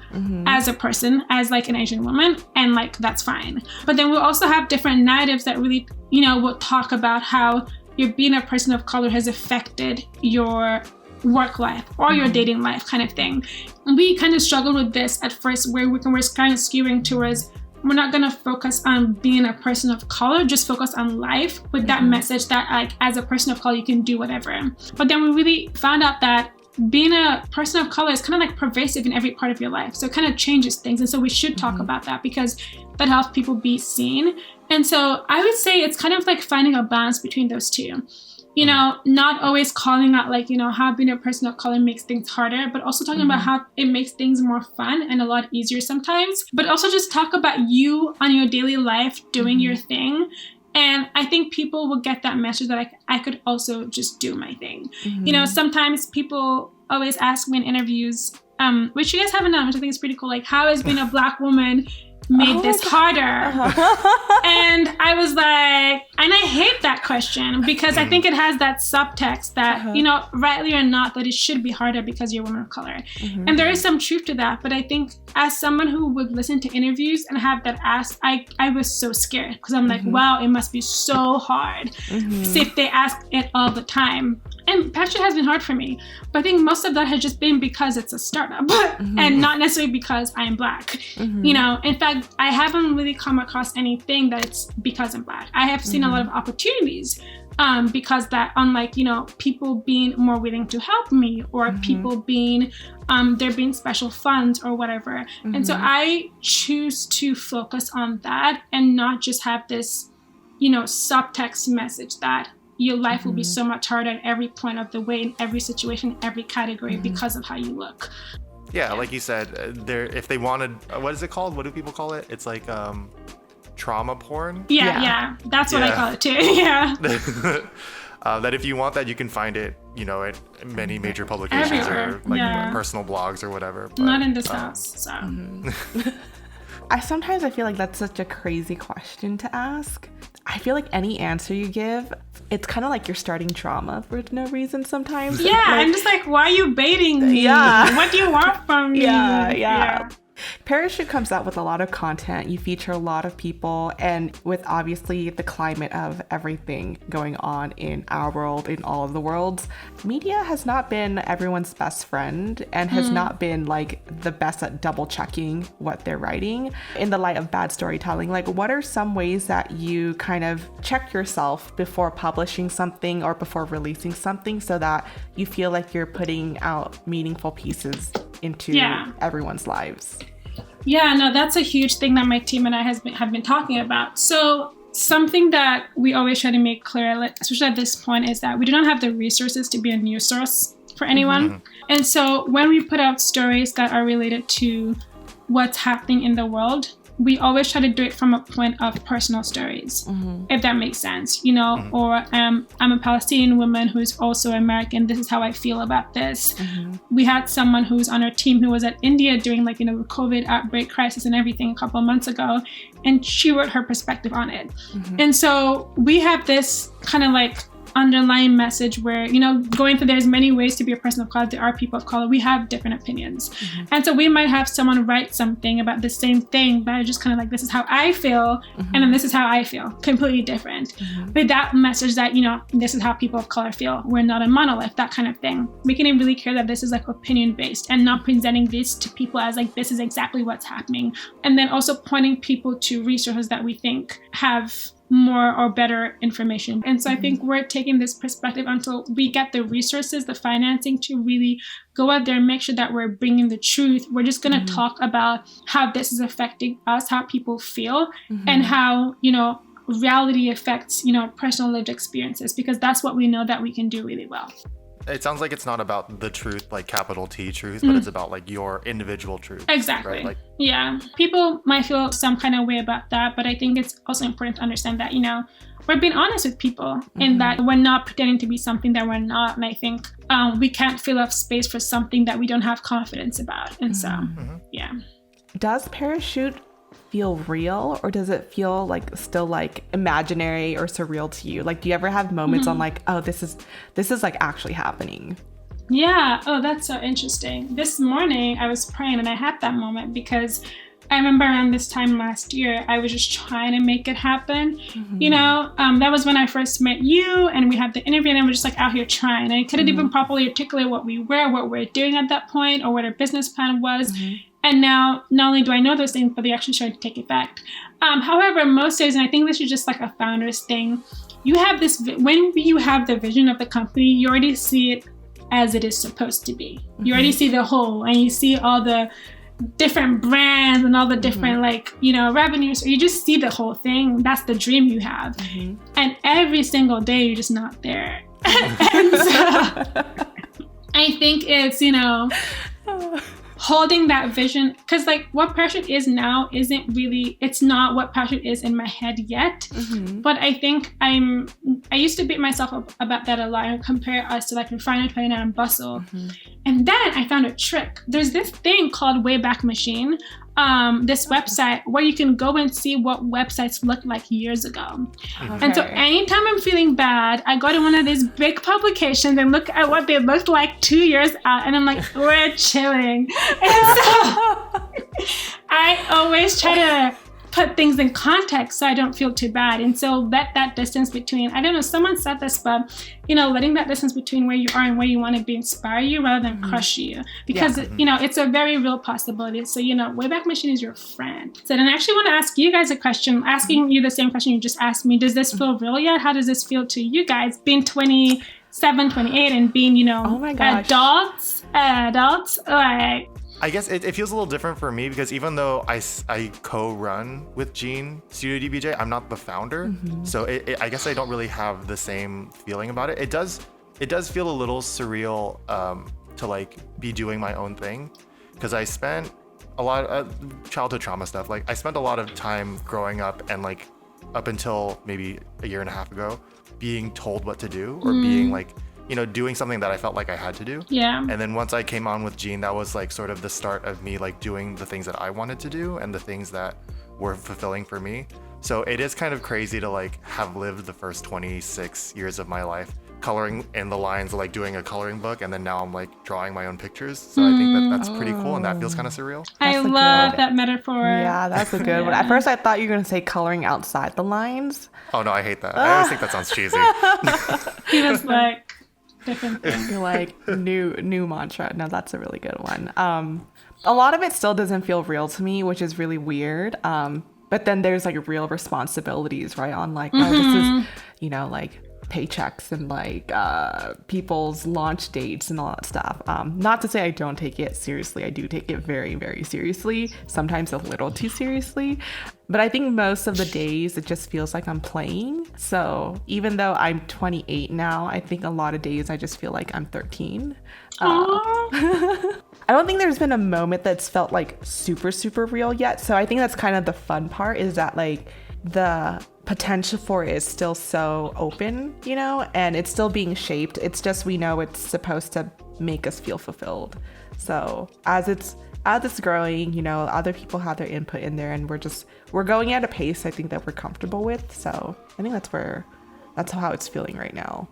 as a person, as like an Asian woman, and like that's fine. But then we'll also have different narratives that really, you know, will talk about how your being a person of color has affected your work life or your dating life kind of thing. And we kind of struggled with this at first, where we're kind of skewing towards, we're not going to focus on being a person of color, just focus on life with that message that like as a person of color you can do whatever. But then we really found out that being a person of color is kind of like pervasive in every part of your life, so it kind of changes things. And so we should talk about that, because that helps people be seen. And so I would say it's kind of like finding a balance between those two. You know, not always calling out like, you know, how being a person of color makes things harder, but also talking about how it makes things more fun and a lot easier sometimes. But also just talk about you on your daily life doing your thing. And I think people will get that message that I could also just do my thing. You know, sometimes people always ask me in interviews, which you guys haven't done, which I think is pretty cool, like, how has being a Black woman made this harder? And I was like, and I hate that question, because I think it has that subtext that, you know, rightly or not, that it should be harder because you're a woman of color. And there is some truth to that. But I think as someone who would listen to interviews and have that asked, I was so scared, because I'm like, wow, it must be so hard if they ask it all the time. And Patrick has been hard for me. But I think most of that has just been because it's a startup and not necessarily because I'm Black. You know, in fact, I haven't really come across anything that it's because I'm Black. I have seen a lot of opportunities because that, unlike, you know, people being more willing to help me, or people being, there being special funds or whatever. And so I choose to focus on that and not just have this, you know, subtext message that your life will be so much harder at every point of the way, in every situation, every category, because of how you look. Yeah, like you said, if they wanted, what is it called? What do people call it? It's like trauma porn. Yeah. That's what I call it too. Yeah. That if you want that, you can find it, at many major publications Everywhere. or like personal blogs or whatever. But, not in this house. So. Sometimes I feel like that's such a crazy question to ask. I feel like any answer you give, it's kind of like you're starting trauma for no reason sometimes. Yeah, I'm just like, why are you baiting me? Yeah. What do you want from me? Yeah. Parachute comes out with a lot of content. You feature a lot of people, and with obviously the climate of everything going on in our world, in all of the worlds, media has not been everyone's best friend and has not been like the best at double checking what they're writing. In the light of bad storytelling, like what are some ways that you kind of check yourself before publishing something or before releasing something so that you feel like you're putting out meaningful pieces into everyone's lives? Yeah, no, that's a huge thing that my team and I have been talking about. So something that we always try to make clear, especially at this point, is that we do not have the resources to be a news source for anyone. And so when we put out stories that are related to what's happening in the world, we always try to do it from a point of personal stories, if that makes sense, or I'm a Palestinian woman who's also American. This is how I feel about this. We had someone who's on our team who was at India during the COVID outbreak crisis and everything a couple of months ago, and she wrote her perspective on it. And so we have this kind of like underlying message where, going through, there's many ways to be a person of color. There are people of color. We have different opinions. And so we might have someone write something about the same thing, but just kind of like, this is how I feel. And then this is how I feel. Completely different. But that message that, this is how people of color feel. We're not a monolith, that kind of thing. Making it really clear that this is like opinion based and not presenting this to people as like, this is exactly what's happening. And then also pointing people to resources that we think have more or better information. And so I think we're taking this perspective until we get the resources, the financing to really go out there and make sure that we're bringing the truth. We're just going to talk about how this is affecting us, how people feel, and how, reality affects, personal lived experiences, because that's what we know that we can do really well. It sounds like it's not about the truth, like capital T truth, but it's about like your individual truth. Exactly. Right? Yeah. People might feel some kind of way about that, but I think it's also important to understand that, we're being honest with people in that we're not pretending to be something that we're not. And I think we can't fill up space for something that we don't have confidence about. And so, yeah. Does Parachute feel real, or does it feel like still like imaginary or surreal to you? Like, do you ever have moments on like, oh, this is like actually happening? Yeah. Oh, that's so interesting. This morning I was praying and I had that moment because I remember around this time last year, I was just trying to make it happen. That was when I first met you and we had the interview and I was just like out here trying. I couldn't even properly articulate what we were, what we were doing at that point, or what our business plan was. And now, not only do I know those things, but they actually started to take effect. However, most days, and I think this is just like a founder's thing, you have this, when you have the vision of the company, you already see it as it is supposed to be. You already see the whole, and you see all the different brands and all the different revenues. So you just see the whole thing. That's the dream you have. And every single day, you're just not there. And so I think it's, holding that vision, because like what Parachute is now it's not what Parachute is in my head yet. But I think I used to beat myself up about that a lot and compare us to like Refinery 29 and Bustle. And then I found a trick. There's this thing called Wayback Machine, this website where you can go and see what websites looked like years ago. And so anytime I'm feeling bad, I go to one of these big publications and look at what they looked like 2 years out, and I'm like, we're chilling. And so I always try to put things in context so I don't feel too bad. And so let that distance between, I don't know, someone said this, but letting that distance between where you are and where you want to be inspire you rather than crush you, because it's a very real possibility. So Wayback Machine is your friend. So then I actually want to ask you guys a question, asking you the same question you just asked me. Does this feel real yet? How does this feel to you guys, being 27, 28 and being oh my gosh, adults like, I guess it feels a little different for me because even though I co-run with Gene Studio DBJ, I'm not the founder. So I guess I don't really have the same feeling about it. It does feel a little surreal to like be doing my own thing, because I spent a lot of childhood trauma stuff. Like I spent a lot of time growing up and like up until maybe a year and a half ago being told what to do or being like, you know, doing something that I felt like I had to do. Yeah. And then once I came on with Jean, that was like sort of the start of me like doing the things that I wanted to do and the things that were fulfilling for me. So it is kind of crazy to like have lived the first 26 years of my life coloring in the lines, like doing a coloring book, and then now I'm like drawing my own pictures. So I think that that's pretty cool, and that feels kind of surreal. I love that metaphor. Yeah, that's a good one. At first, I thought you were gonna say coloring outside the lines. Oh no, I hate that. I always think that sounds cheesy. He was like different things. You're like new mantra. No, that's a really good one. A lot of it still doesn't feel real to me, which is really weird. But then there's like real responsibilities, right? On like, oh, this is, you know, like paychecks and like people's launch dates and all that stuff. Not to say I don't take it seriously. I do take it very, very seriously, sometimes a little too seriously. But I think most of the days it just feels like I'm playing. So even though I'm 28 now, I think a lot of days I just feel like I'm 13. I don't think there's been a moment that's felt like super, super real yet. So I think that's kind of the fun part, is that like the potential for it is still so open, you know, and it's still being shaped. It's just, we know it's supposed to make us feel fulfilled. So as it's growing, you know, other people have their input in there, and we're going at a pace I think that we're comfortable with. So I think that's how it's feeling right now.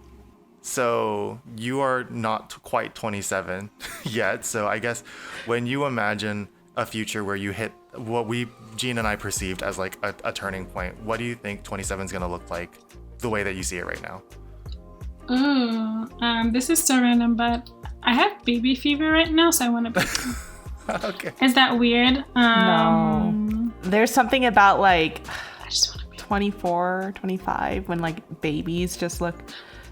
So you are not quite 27 yet. So I guess when you imagine a future where you hit what Jean and I perceived as like a turning point, what do you think 27 is going to look like the way that you see it right now? Ooh, this is so random, but I have baby fever right now, so I want to be. Okay. Is that weird? No. There's something about like I just want to be. 24, 25 when like babies just look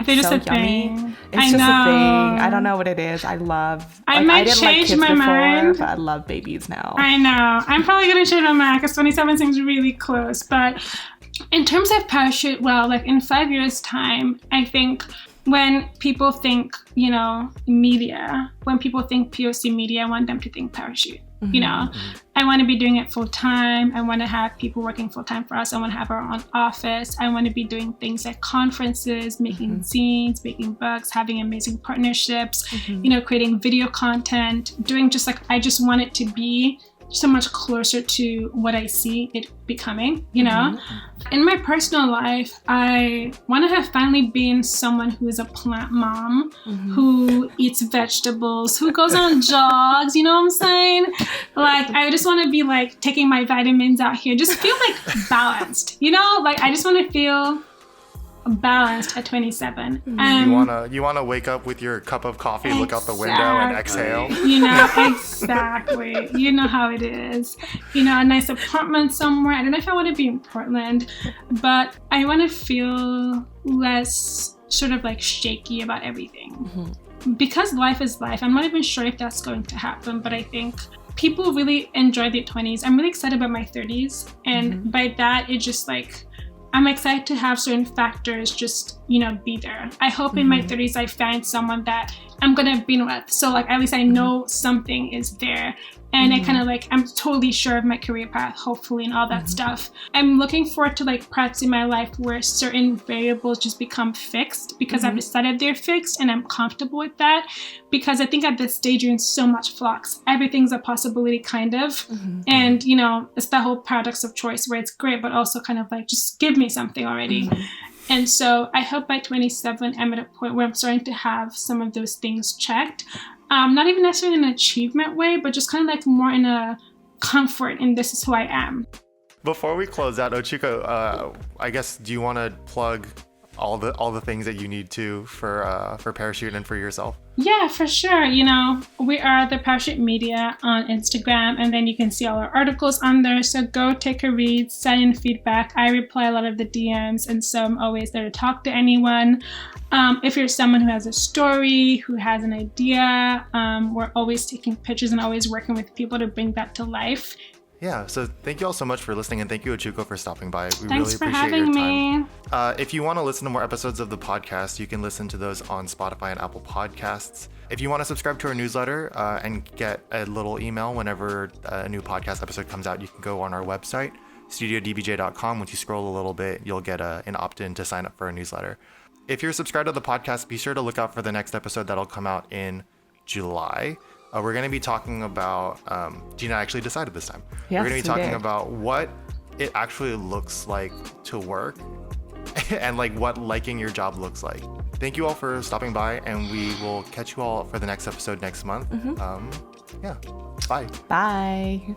They're just so a yummy. thing. It's just a thing. I don't know what it is. I might didn't change like kids my before, mind. but I love babies now. I know. I'm probably going to change my mind because 27 seems really close. But in terms of parachute, well, like in 5 years' time, I think when people think, you know, media, when people think POC media, I want them to think parachute. You know, I want to be doing it full time. I want to have people working full time for us. I want to have our own office. I want to be doing things like conferences, making zines, making books, having amazing partnerships, you know, creating video content, doing just like, I just want it to be so much closer to what I see it becoming, you know? In my personal life, I want to have finally been someone who is a plant mom, who eats vegetables, who goes on jogs, you know what I'm saying? Like, I just want to be like taking my vitamins out here, just feel like balanced, you know? Like, I just want to feel balanced at 27. You wanna wake up with your cup of coffee, look out the window, and exhale. You know, exactly. You know how it is. You know, a nice apartment somewhere. I don't know if I want to be in Portland, but I want to feel less sort of like shaky about everything. Because life is life. I'm not even sure if that's going to happen, but I think people really enjoy their 20s. I'm really excited about my 30s, and by that, it's just like, I'm excited to have certain factors just, you know, be there. I hope in my 30s I find someone that I'm gonna be with. So like, at least I know something is there. And I kind of like, I'm totally sure of my career path, hopefully, and all that stuff. I'm looking forward to like parts in my life where certain variables just become fixed because I've decided they're fixed and I'm comfortable with that. Because I think at this stage, you're in so much flux. Everything's a possibility, kind of. And, you know, it's the whole paradox of choice where it's great, but also kind of like, just give me something already. And so I hope by 27, I'm at a point where I'm starting to have some of those things checked. Not even necessarily in an achievement way, but just kind of like more in a comfort in this is who I am. Before we close out, Ochuko, I guess, do you want to plug all the things that you need to for Parachute and for yourself? Yeah, for sure. You know, we are the Parachute Media on Instagram, and then you can see all our articles on there. So go take a read, send in feedback. I reply a lot of the DMs, and so I'm always there to talk to anyone. If you're someone who has a story, who has an idea, we're always taking pictures and always working with people to bring that to life. Yeah, so thank you all so much for listening, and thank you, Ochuko, for stopping by. We Thanks really for appreciate having your time. me. If you want to listen to more episodes of the podcast, you can listen to those on Spotify and Apple Podcasts. If you want to subscribe to our newsletter and get a little email whenever a new podcast episode comes out, you can go on our website, studiodbj.com. Once you scroll a little bit, you'll get an opt-in to sign up for a newsletter. If you're subscribed to the podcast, be sure to look out for the next episode that'll come out in July. We're going to be talking about, Gina actually decided this time. Yes, we're going to be talking did. about what it actually looks like to work and like what liking your job looks like. Thank you all for stopping by, and we will catch you all for the next episode next month. Yeah, bye. Bye.